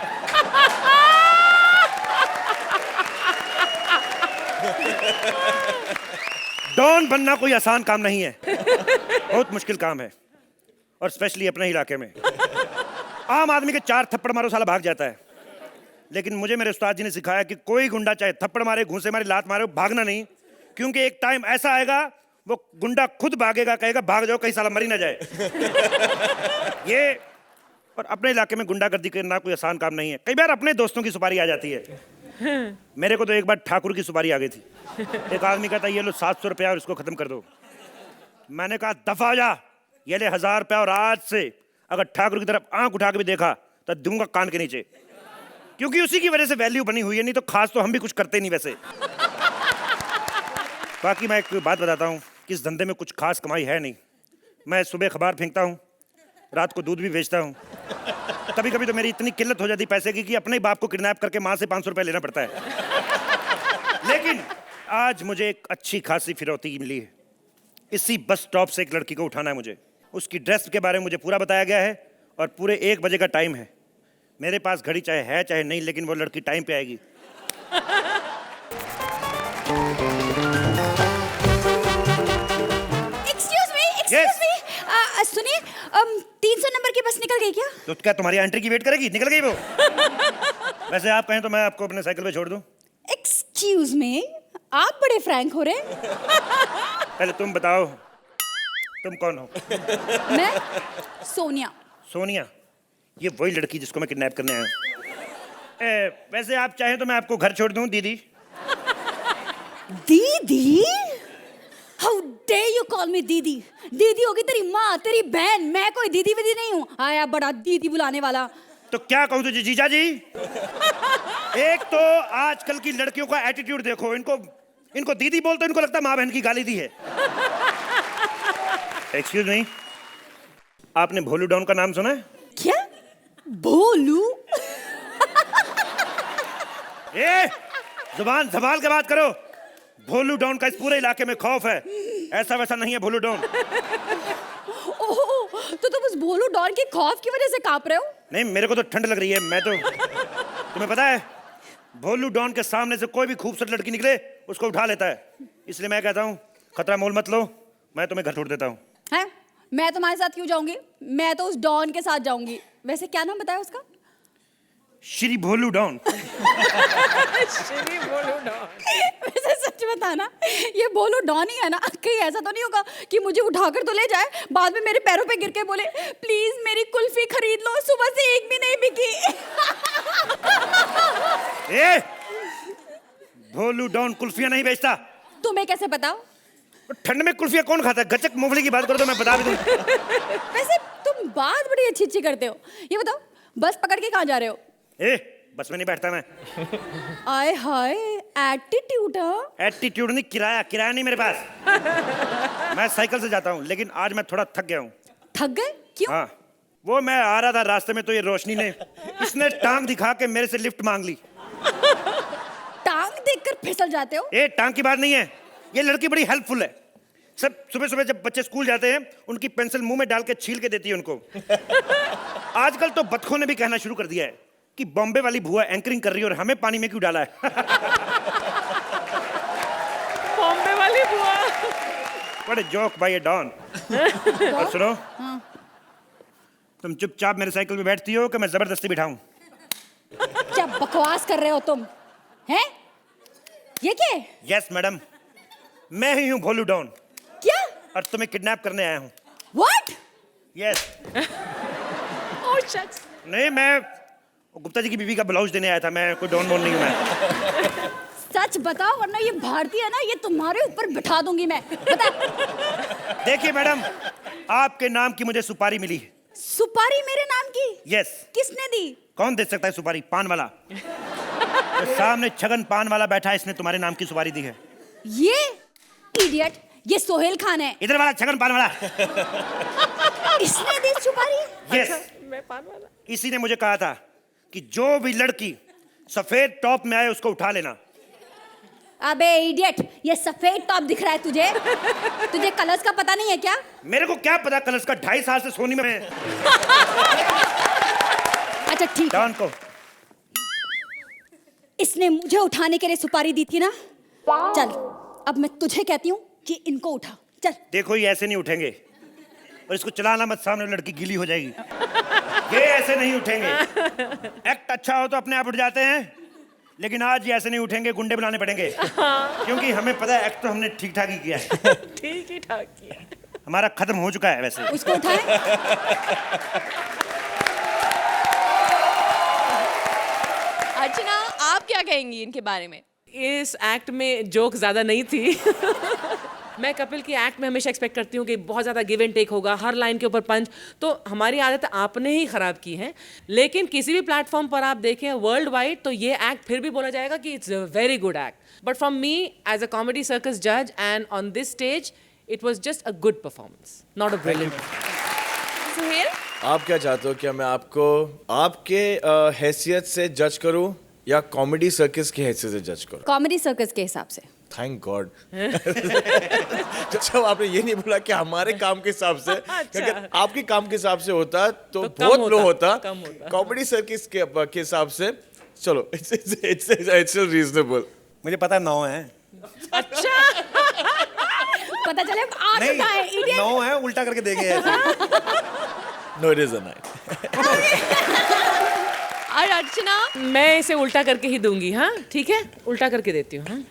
डॉन बनना कोई आसान काम नहीं है, बहुत मुश्किल काम है, और स्पेशली अपने इलाके में। आम आदमी के 4 थप्पड़ मारो साला भाग जाता है, लेकिन मुझे मेरे उस्ताद जी ने सिखाया कि कोई गुंडा चाहे थप्पड़ मारे, घूंसे मारे, लात मारे, भागना नहीं, क्योंकि एक टाइम ऐसा आएगा वो गुंडा खुद भागेगा, कहेगा भाग जाओ कहीं साला मरी ना जाए। ये और अपने इलाके में गुंडागर्दी करना कोई आसान काम नहीं है। कई बार अपने दोस्तों की सुपारी आ जाती है। मेरे को तो एक बार ठाकुर की सुपारी आ गई थी। एक आदमी कहता ये लो 700 रुपया और इसको खत्म कर दो। मैंने कहा दफा हो जा, ये ले 1000 रुपया, और आज से अगर ठाकुर की तरफ आंख उठा के भी देखा तो दूंगा कान के नीचे, क्योंकि उसी की वजह से वैल्यू बनी हुई है, नहीं तो खास तो हम भी कुछ करते नहीं वैसे। बाकी मैं एक बात बताता हूँ कि इस धंधे में कुछ खास कमाई है नहीं। मैं सुबह अखबार फेंकता हूँ, रात को दूध भी बेचता हूँ। कभी कभी तो मेरी इतनी किल्लत हो जाती पैसे की कि अपने ही बाप को किडनैप करके माँ से 500 रुपये लेना पड़ता है। लेकिन आज मुझे एक अच्छी खासी फिरौती मिली है। इसी बस स्टॉप से एक लड़की को उठाना है मुझे। उसकी ड्रेस के बारे में मुझे पूरा बताया गया है और पूरे 1 बजे का टाइम है। मेरे पास घड़ी चाहे है चाहे नहीं, लेकिन वो लड़की टाइम पे आएगी। Excuse me, सुनिए, 300 नंबर की बस निकल गई क्या? तो क्या तुम्हारी एंट्री की वेट करेगी? निकल गई वो। वैसे आप कहें तो मैं आपको अपने साइकिल पे छोड़ दूं। Excuse me, आप बड़े फ्रैंक हो रहे हैं। पहले तुम बताओ, तुम कौन हो? मैं सोनिया। सोनिया, ये वही लड़की जिसको मैं किडनैप करने आया हूँ। वैसे आप चाहें तो मैं आपको घर छोड़ दूं, दीदी। दीदी? How dare you call me दीदी? दीदी होगी तेरी माँ, तेरी बहन। मैं कोई दीदी विदी नहीं हूँ। आया बड़ा दीदी बुलाने वाला। तो क्या कहूँ तुझे जीजा जी? एक तो आजकल की लड़कियों का एटीट्यूड देखो, इनको दीदी बोलते इनको लगता है माँ बहन की गाली दी है। एक्सक्यूज मी, आपने भोलू डॉन का नाम सुना है? क्या? भोलू? ए, जुबान संभाल के बात करो। भोलू डॉन का इस पूरे इलाके में खौफ है। ऐसा वैसा नहीं है भोलू डॉन। ओह, तो तुम उस भोलू डॉन के खौफ की वजह से कांप रहे हो? नहीं, मेरे को तो ठंड लग रही है। मैं तो, तुम्हें पता है भोलू डॉन के सामने से कोई भी खूबसूरत लड़की निकले उसको उठा लेता है। इसलिए मैं कहता हूँ खतरा मोल मत लो, मैं तुम्हें घर छोड़ देता हूँ। हैं? मैं तुम्हारे साथ क्यों जाऊंगी? मैं तो उस डॉन के साथ जाऊंगी। वैसे क्या नाम बताया उसका? श्री भोलू डॉन। श्री भोलू डॉन। वैसे सच बताना, ये भोलू डॉन ही है ना? कहीं ऐसा तो नहीं होगा कि मुझे उठाकर तो ले जाए, बाद में मेरे पैरों पे गिर के बोले प्लीज मेरी कुल्फी खरीद लो, सुबह से एक भी नहीं बिकी। ए, भोलू डॉन कुल्फियां नहीं बेचता। तुम्हें कैसे पता? ठंड में कुल्फियां कौन खाता है? गचक मूंगफली की बात करो तो मैं बता भी दूं। वैसे तुम बात बड़ी अच्छी अच्छी करते हो। ये बताओ, बस पकड़ के कहाँ जा रहे हो? ए, बस में नहीं बैठता मैं। आए हाय, एटीट्यूड। एटीट्यूड नहीं, किराया नहीं मेरे पास। मैं साइकिल से जाता हूँ, लेकिन आज मैं थोड़ा थक गया हूँ। थक गए? क्यों? हाँ, वो मैं आ रहा था रास्ते में तो ये रोशनी ने इसने टांग दिखा के मेरे से लिफ्ट मांग ली। टांग देखकर फिसल जाते हो? ए, टांग की बात नहीं है, ये लड़की बड़ी हेल्पफुल है। सब सुबह सुबह जब बच्चे स्कूल जाते हैं उनकी पेंसिल मुंह में डाल के छील के देती है उनको। आजकल तो बतखों ने भी कहना शुरू कर दिया है कि बॉम्बे वाली भुआ एंकरिंग कर रही है और हमें पानी में क्यों डाला है। बॉम्बे वाली बुआ। बड़े जोक भाई डॉन। और सुनो, तुम चुपचाप मेरे साइकिल पे बैठती हो कि मैं जबरदस्ती बिठाऊं? क्या बकवास कर रहे हो तुम? हैं? ये क्या है? यस मैडम, मैं ही हूँ भोलू डॉन। क्या? और तुम्हें किडनैप करने आया हूँ। What? यस। ओह शक्स। नहीं, मैं गुप्ता जी की बीवी का ब्लाउज देने आया था। मैं कोई डॉन नहीं हूँ मैं। सच बताओ, वरना ये भारतीय है ना, ये तुम्हारे ऊपर बिठा दूंगी मैं। बता। देखिए मैडम, आपके नाम की मुझे सुपारी मिली है। सुपारी मेरे नाम की? यस। किसने दी? कौन दे सकता है सुपारी? पान वाला। तो सामने छगन पान वाला बैठा है, इसने तुम्हारे नाम की सुपारी दी है। ये इडियट, ये सोहेल खान है। इधर वाला छगन पान वाला। इसने दी सुपारी? यस, मैं पान वाला। इसी ने मुझे कहा था कि जो भी लड़की सफेद टॉप में आए उसको उठा लेना। अबे इडियट, ये सफेद टॉप दिख रहा है तुझे? तुझे कलर्स का पता नहीं है क्या? मेरे को क्या पता कलर्स का, 2.5 साल से सोनी में। अच्छा ठीक है। डॉन को इसने मुझे उठाने के लिए सुपारी दी थी ना? चल अब मैं तुझे कहती हूँ कि इनको उठा। चल। देखो ये ऐसे नहीं उठेंगे, और इसको चलाना मत, सामने लड़की गीली हो जाएगी। ये ऐसे नहीं उठेंगे। एक्ट अच्छा हो तो अपने आप उठ जाते हैं, लेकिन आज ये ऐसे नहीं उठेंगे, गुंडे बनाने पड़ेंगे। क्योंकि हमें पता है एक्ट तो हमने ठीक ठाक ही किया है। ठीक ही ठाक किया। हमारा खत्म हो चुका है वैसे। उसको उठाए। अर्चना, आप क्या कहेंगी इनके बारे में? इस एक्ट में जोक ज्यादा नहीं थी। मैं कपिल की एक्ट में हमेशा एक्सपेक्ट करती हूँ कि बहुत ज़्यादा गिव एंड टेक होगा, हर लाइन के ऊपर पंच। तो हमारी आदत आपने ही ख़राब की है। लेकिन किसी भी प्लेटफॉर्म पर आप देखें वर्ल्ड वाइड, तो ये एक्ट फिर भी बोला जाएगा कि it's a very good act. But from me as a comedy circus जज and on this stage, it was just a good performance, not a brilliant. Suhail, आप क्या चाहते हो? क्या मैं आपको आपके हैसियत से जज करूं या कॉमेडी सर्कस की हैसियत से जज करूं? कॉमेडी सर्कस के हिसाब से। Thank God. जब आपने ये नहीं बोला कि हमारे काम के हिसाब से, अगर आपके काम के हिसाब से होता तो बहुत लो होता। कॉमेडी सर्कस के हिसाब से चलो, इट्स रीजनेबल। मुझे पता 9 है। अच्छा। पता चले 8 है। इडियट। 9 है, उल्टा करके देंगे ऐसे। No, it is a 9। और अर्चना, मैं इसे उल्टा करके ही दूंगी। हाँ ठीक है, उल्टा करके देती हूँ। हाँ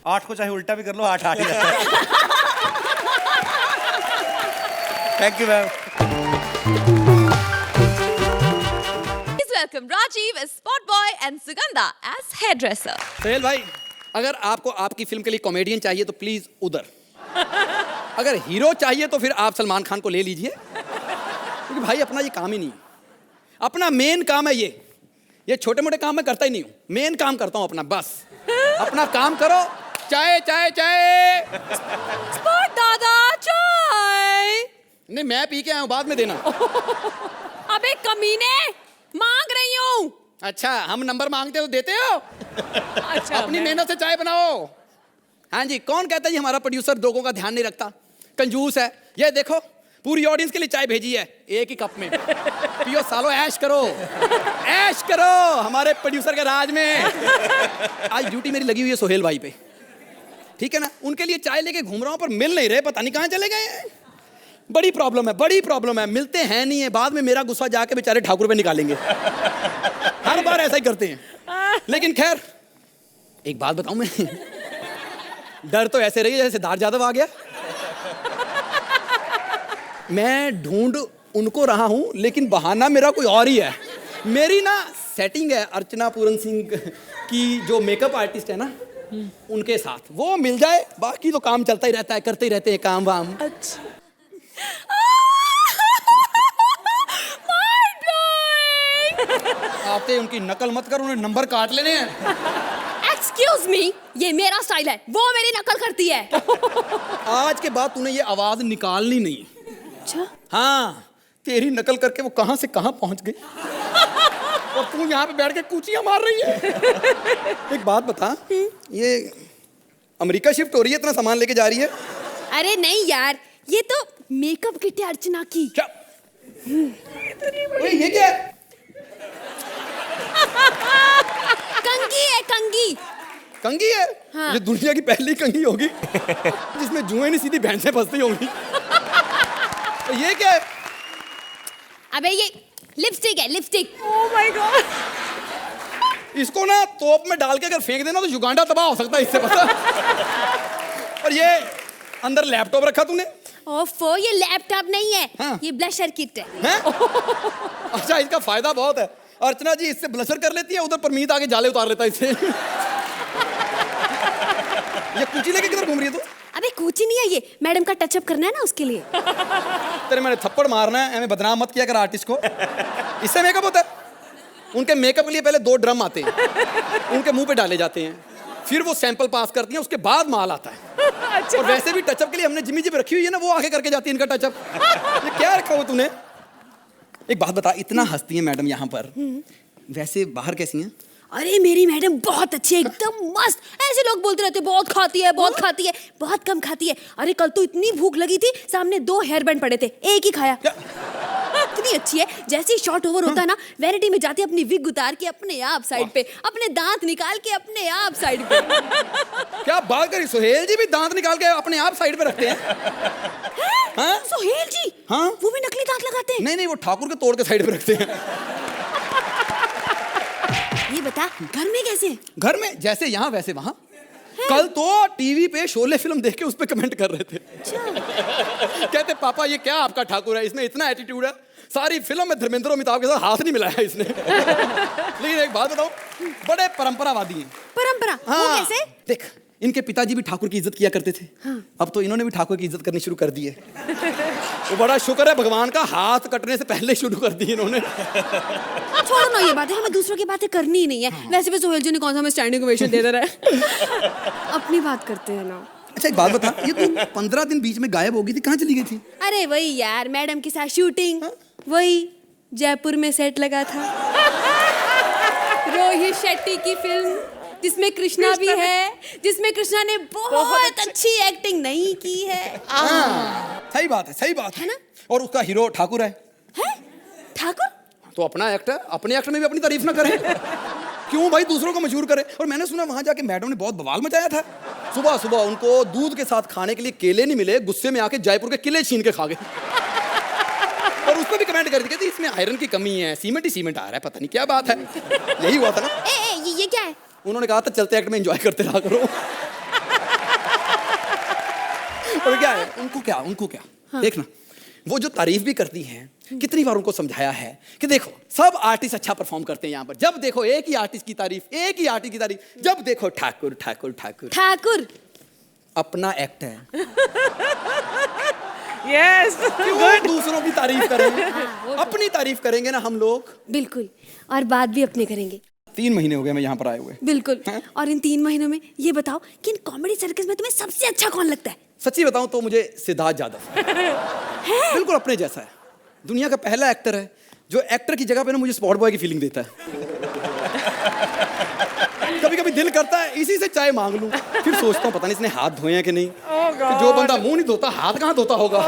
8 को चाहे उल्टा भी कर लो, 8 8 ही रहता है। Thank you ma'am. please welcome Rajiv as spot boy and Sugandha as hairdresser. Sohail भाई, अगर आपको आपकी फिल्म के लिए कॉमेडियन चाहिए तो प्लीज उधर। अगर हीरो चाहिए तो फिर आप सलमान खान को ले लीजिए, क्योंकि भाई अपना ये काम ही नहीं है। अपना मेन काम है ये छोटे मोटे काम मैं करता ही नहीं हूँ। मेन काम करता हूँ अपना, बस अपना काम करो। चाय चाय चाय। स्पॉट दादा, चाय। नहीं, मैं पी के आया हूँ, बाद में देना। अबे कमीने, मांग रही हूँ। अच्छा, हम नंबर मांगते हो तो देते हो? अच्छा, अपनी मेहनत से चाय बनाओ। हाँ जी, कौन कहता है जी हमारा प्रोड्यूसर लोगों का ध्यान नहीं रखता, कंजूस है। ये देखो, पूरी ऑडियंस के लिए चाय भेजी है, एक ही कप में। पियो सालो, ऐश करो, ऐश करो हमारे प्रोड्यूसर के राज में। आज ड्यूटी मेरी लगी हुई है सोहेल भाई पे, ठीक है ना? उनके लिए चाय लेके घूम रहा हूँ, पर मिल नहीं रहे, पता नहीं कहाँ चले गए। बड़ी प्रॉब्लम है, बड़ी प्रॉब्लम है। मिलते हैं नहीं है, बाद में मेरा गुस्सा जाके बेचारे ठाकुर पे निकालेंगे। हर बार ऐसा ही करते हैं। लेकिन खैर, एक बात बताऊं मैं, डर तो ऐसे रही जैसे सिद्धार्थ यादव आ गया। मैं ढूंढ उनको रहा हूं, लेकिन बहाना मेरा कोई और ही है। मेरी ना सेटिंग है अर्चना पूरन सिंह की, जो मेकअप आर्टिस्ट है ना, उनके साथ। वो मिल जाए, बाकी तो काम चलता ही रहता है, करते ही रहते हैं काम वाम। अच्छा। आते उनकी नकल मत कर, उन्हें नंबर काट लेने हैं। एक्सक्यूज मी, ये मेरा स्टाइल है, वो मेरी नकल करती है। आज के बाद तूने ये आवाज निकालनी नहीं। अच्छा? हाँ, तेरी नकल करके वो कहां से कहां पहुंच गई, और तू यहाँ पे बैठ के कूचियां मार रही है। एक बात बता, ये अमेरिका शिफ्ट हो रही है, इतना सामान लेके जा रही है? अरे नहीं यार, ये तो मेकअप किट है अर्चना की। क्या? ये क्या है? कंगी है, कंगी। कंगी है? हाँ। ये दुनिया की पहली कंगी होगी जिसमें जुएं नहीं सीधी भैंसें फंसती होंगी। तो ये क्या है? अबे ये लिपस्टिक है, लिपस्टिक। Oh my God. इसको ना तोप में डाल के अगर फेंक देना तो युगांडा तबाह हो सकता है इससे, पता। और ये अंदर लैपटॉप रखा तूने? ओफो, ये लैपटॉप नहीं है। हाँ। ये ब्लशर किट है। हैं? अच्छा, इसका फायदा बहुत है। अर्चना जी इससे ब्लशर कर लेती है, उधर परमीत आगे जाले उतार लेता है इससे। ये कुची लेके किधर घूम रही है तू? अबे कूची नहीं है ये, मैडम का टचअप करना है ना, उसके लिए। तेरे मैंने थप्पड़ मारना है, हमें बदनाम मत किया कर आर्टिस्ट को। इससे मेकअप होता है? उनके मेकअप के लिए पहले 2 ड्रम आते हैं, उनके मुंह पे डाले जाते हैं, फिर वो सैंपल पास करती हैं, उसके बाद माल आता है। और वैसे भी टचअप के लिए हमने जिमी जिप रखी हुई है ना, वो आके करके जाती है इनका टचअप। ये क्या रखा हुआ तूने? एक बात बता, इतना हंसती है मैडम यहाँ पर, वैसे बाहर कैसी हैं? अरे मेरी मैडम बहुत अच्छी है, एकदम मस्त। ऐसे लोग बोलते रहते हैं बहुत खाती है, बहुत खाती है, बहुत कम खाती है। अरे कल तो इतनी भूख लगी थी, सामने 2 हेयर बैंड पड़े थे, एक ही खाया। इतनी अच्छी है, जैसे ही शॉर्ट ओवर होता है ना, वैनिटी में जाती है, अपनी विग उतार के अपने आप साइड पे, अपने दांत निकाल के अपने आप साइड पे। क्या बात करी, सोहेल जी भी दांत निकाल के अपने आप साइड पे रखते हैं? हाँ? सोहेल जी? हाँ? वो भी नकली दांत लगाते हैं? नहीं नहीं, वो ठाकुर के तोड़ के साइड पे रखते हैं। ये बता, घर में कैसे? घर में जैसे यहाँ वैसे वहाँ। कल तो टीवी पे शोले फिल्म देख के उस पे कमेंट कर रहे थे। कहते पापा ये क्या आपका ठाकुर है, इसमें इतना एटीट्यूड है, सारी फिल्म में धर्मेंद्र और अमिताभ के साथ हाथ नहीं मिलाया इसने। लेकिन एक बात बताओ, बड़े परंपरावादी हैं। परंपरा? वो कैसे? देख, इनके पिताजी भी ठाकुर की इज्जत किया करते थे। अब तो इन्होंने भी ठाकुर की इज्जत करनी शुरू कर दी है। वो बड़ा शुक्र है भगवान का, हाथ कटने से पहले शुरू कर दी इन्होंने। छोड़ो ना ये बातें, हमें दूसरों की बातें करनी ही नहीं है। वैसे भी सोहेल जी ने कौन सा हमें स्टैंडिंग ओवेशन दे रहा है। अपनी बात करते हैं ना। अच्छा एक बात बता, ये तू 15 दिन बीच में गायब हो गई थी, कहाँ चली गई थी? अरे वही यार, मैडम के साथ शूटिंग। वही जयपुर में सेट लगा था, रोहित शेट्टी की फिल्म, जिसमें कृष्णा भी है, जिसमें कृष्णा ने बहुत अच्छी एक्टिंग नहीं की है। सही बात है, सही बात है ना। और उसका हीरो ठाकुर है। ठाकुर? तो अपना एक्टर, अपने एक्टर में भी अपनी तारीफ ना करे। क्यों भाई दूसरों को मशहूर करे। और मैंने सुना वहां जाके मैडम ने बहुत बवाल मचाया था। सुबह सुबह उनको दूध के साथ खाने के लिए केले नहीं मिले, गुस्से में आके जयपुर के किले छीन के खा गए। और उसको भी कमेंट कर दी कि इसमें आयरन की कमी है, सीमेंट ही सीमेंट आ रहा है, पता नहीं क्या बात है। यही हुआ था ना। ये क्या है? उन्होंने कहा था चलते एक्ट में एंजॉय करते रहा करो। और क्या है, उनको क्या हाँ। देखना, वो जो तारीफ भी करती हैं, कितनी बार उनको समझाया है कि देखो सब आर्टिस्ट अच्छा परफॉर्म करते हैं यहाँ पर, जब देखो एक ही आर्टिस्ट की तारीफ, एक ही आर्टिस्ट की तारीफ, जब देखो ठाकुर ठाकुर ठाकुर ठाकुर। अपना एक्ट है। यस, क्यों दूसरों की तारीफ करें? अपनी तारीफ करेंगे ना हम लोग। बिल्कुल, और बात भी अपने करेंगे। 3 महीने हो गए मैं यहाँ पर आए हुए। बिल्कुल। और इन 3 महीनों में ये बताओ कि इन कॉमेडी सर्कस में तुम्हें सबसे अच्छा कौन लगता है? सच्ची बताऊं तो मुझे सिद्धार्थ यादव बिल्कुल अपने जैसा है, दुनिया का पहला एक्टर है जो एक्टर की जगह पे ना मुझे स्पॉट बॉय की फीलिंग देता है। कभी कभी दिल करता है इसी से चाय मांग लूं, फिर सोचता हूँ पता नहीं इसने हाथ धोए हैं कि नहीं। तो जो बंदा मुंह नहीं धोता हाथ कहाँ धोता होगा।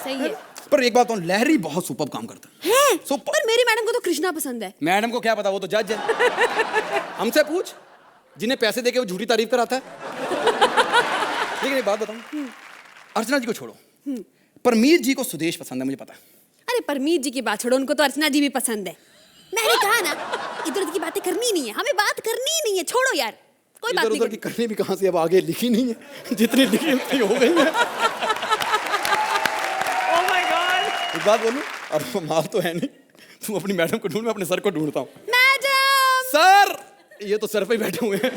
सही है। पर एक बात, लहरी बहुत सुपर काम करता है। पर मेरी मैडम को तो कृष्णा पसंद है। मैडम को क्या पता, वो तो जज है। हमसे पूछ, जिन्हें पैसे देके वो झूठी तारीफ कराता है। लेकिन एक बात बताऊं, अर्चना जी को छोड़ो, परमीत जी को सुदेश पसंद है, मुझे पता है। अरे परमीत जी की बात छोड़ो, उनको तो अर्चना जी भी पसंद है। मैंने कहा ना, इधर उधर की बातें करनी नहीं है, हमें बात करनी ही नहीं है, छोड़ो यार, कोई बात नहीं उधर की करनी भी कहां से, अब आगे लिखी नहीं है, जितनी लिखी उतनी हो गई है। Oh my God. एक बात बोलूं, अब माल तो है नहीं, तुम अपनी मैडम को ढूंढ, मैं अपने सर को ढूंढता हूँ। मैडम! सर! ये तो सर पे ही बैठे हुए हैं।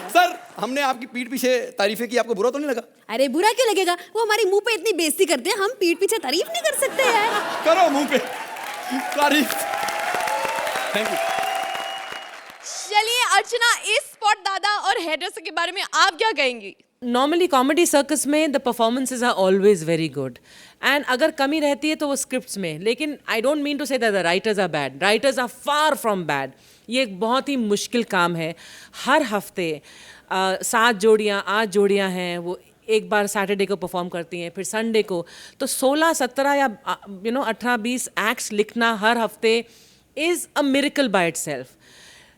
सर, हमने आपकी पीठ पीछे तारीफें की, आपको बुरा तो नहीं लगा? अरे बुरा क्यों लगेगा, वो हमारे मुंह पे इतनी बेइज्जती करते हैं, हम पीठ पीछे तारीफ नहीं कर सकते यार। करो मुंह पे तारीफ। Thank you. चलिए अर्चना, इस स्पॉट दादा और हेडर्स के बारे में आप क्या कहेंगी? नॉर्मली कॉमेडी सर्कस में the performances are always very good, and अगर कमी रहती है तो वो स्क्रिप्ट्स में। लेकिन I don't mean to say that the writers are bad, writers are far from bad. ये एक बहुत ही मुश्किल काम है। हर हफ्ते 7 जोड़ियाँ 8 जोड़ियाँ हैं, वो एक बार सैटरडे को परफॉर्म करती हैं, फिर संडे को, तो 16-17 या 18-20 एक्ट्स लिखना हर हफ्ते is a miracle by itself.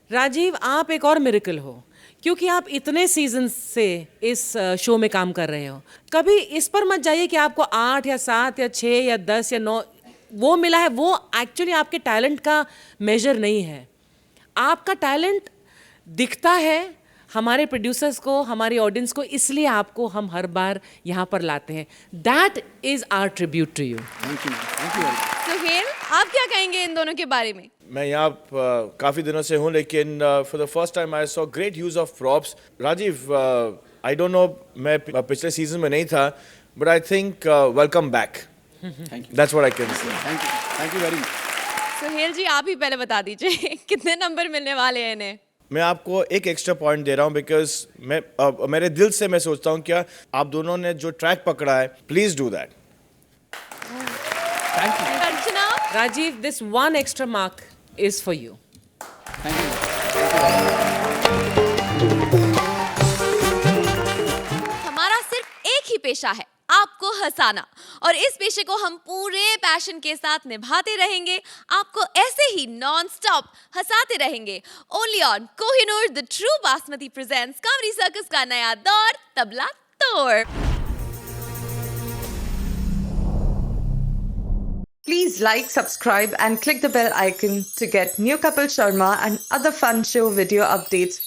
Rajeev, आप एक और मिरेकल हो, क्योंकि आप इतने सीजन से इस शो में काम कर रहे हो। कभी इस पर मत जाइए कि आपको 8 या 7 या 6 या 10 या 9 वो मिला है, वो एक्चुअली आपके टैलेंट का मेजर नहीं है। आपका टैलेंट दिखता है हमारे प्रोड्यूसर्स को, हमारी ऑडियंस को, इसलिए आपको हम हर बार यहाँ पर लाते हैं। That is our tribute to you. Thank you. Suhail, आप क्या कहेंगे इन दोनों के बारे में? मैं यहाँ काफ़ी दिनों से हूँ, लेकिन for the first time I saw great use of props. Rajiv, I don't know, मैं पिछले सीजन में नहीं था, but I think welcome back. That's what I can say. Thank you very much. Suhail जी, आप ही पहले बता दीजिए कितने नंबर मिलने वाले हैं इन्हें? मैं आपको एक एक्स्ट्रा पॉइंट दे रहा हूँ बिकॉज मैं मेरे दिल से मैं सोचता हूँ क्या आप दोनों ने जो ट्रैक पकड़ा है please do that. Archana, Rajiv, this one extra mark is for you. हमारा सिर्फ एक ही पेशा है, आपको हंसाना, और इस पेशे को हम पूरे पैशन के साथ निभाते रहेंगे, आपको ऐसे ही नॉन स्टॉप हंसाते रहेंगे. Only on Kohinoor the true basmati presents comedy circus का नया दौर तबला तोड़. Please like, subscribe and click the bell icon to get new Kapil Sharma and other fun show video updates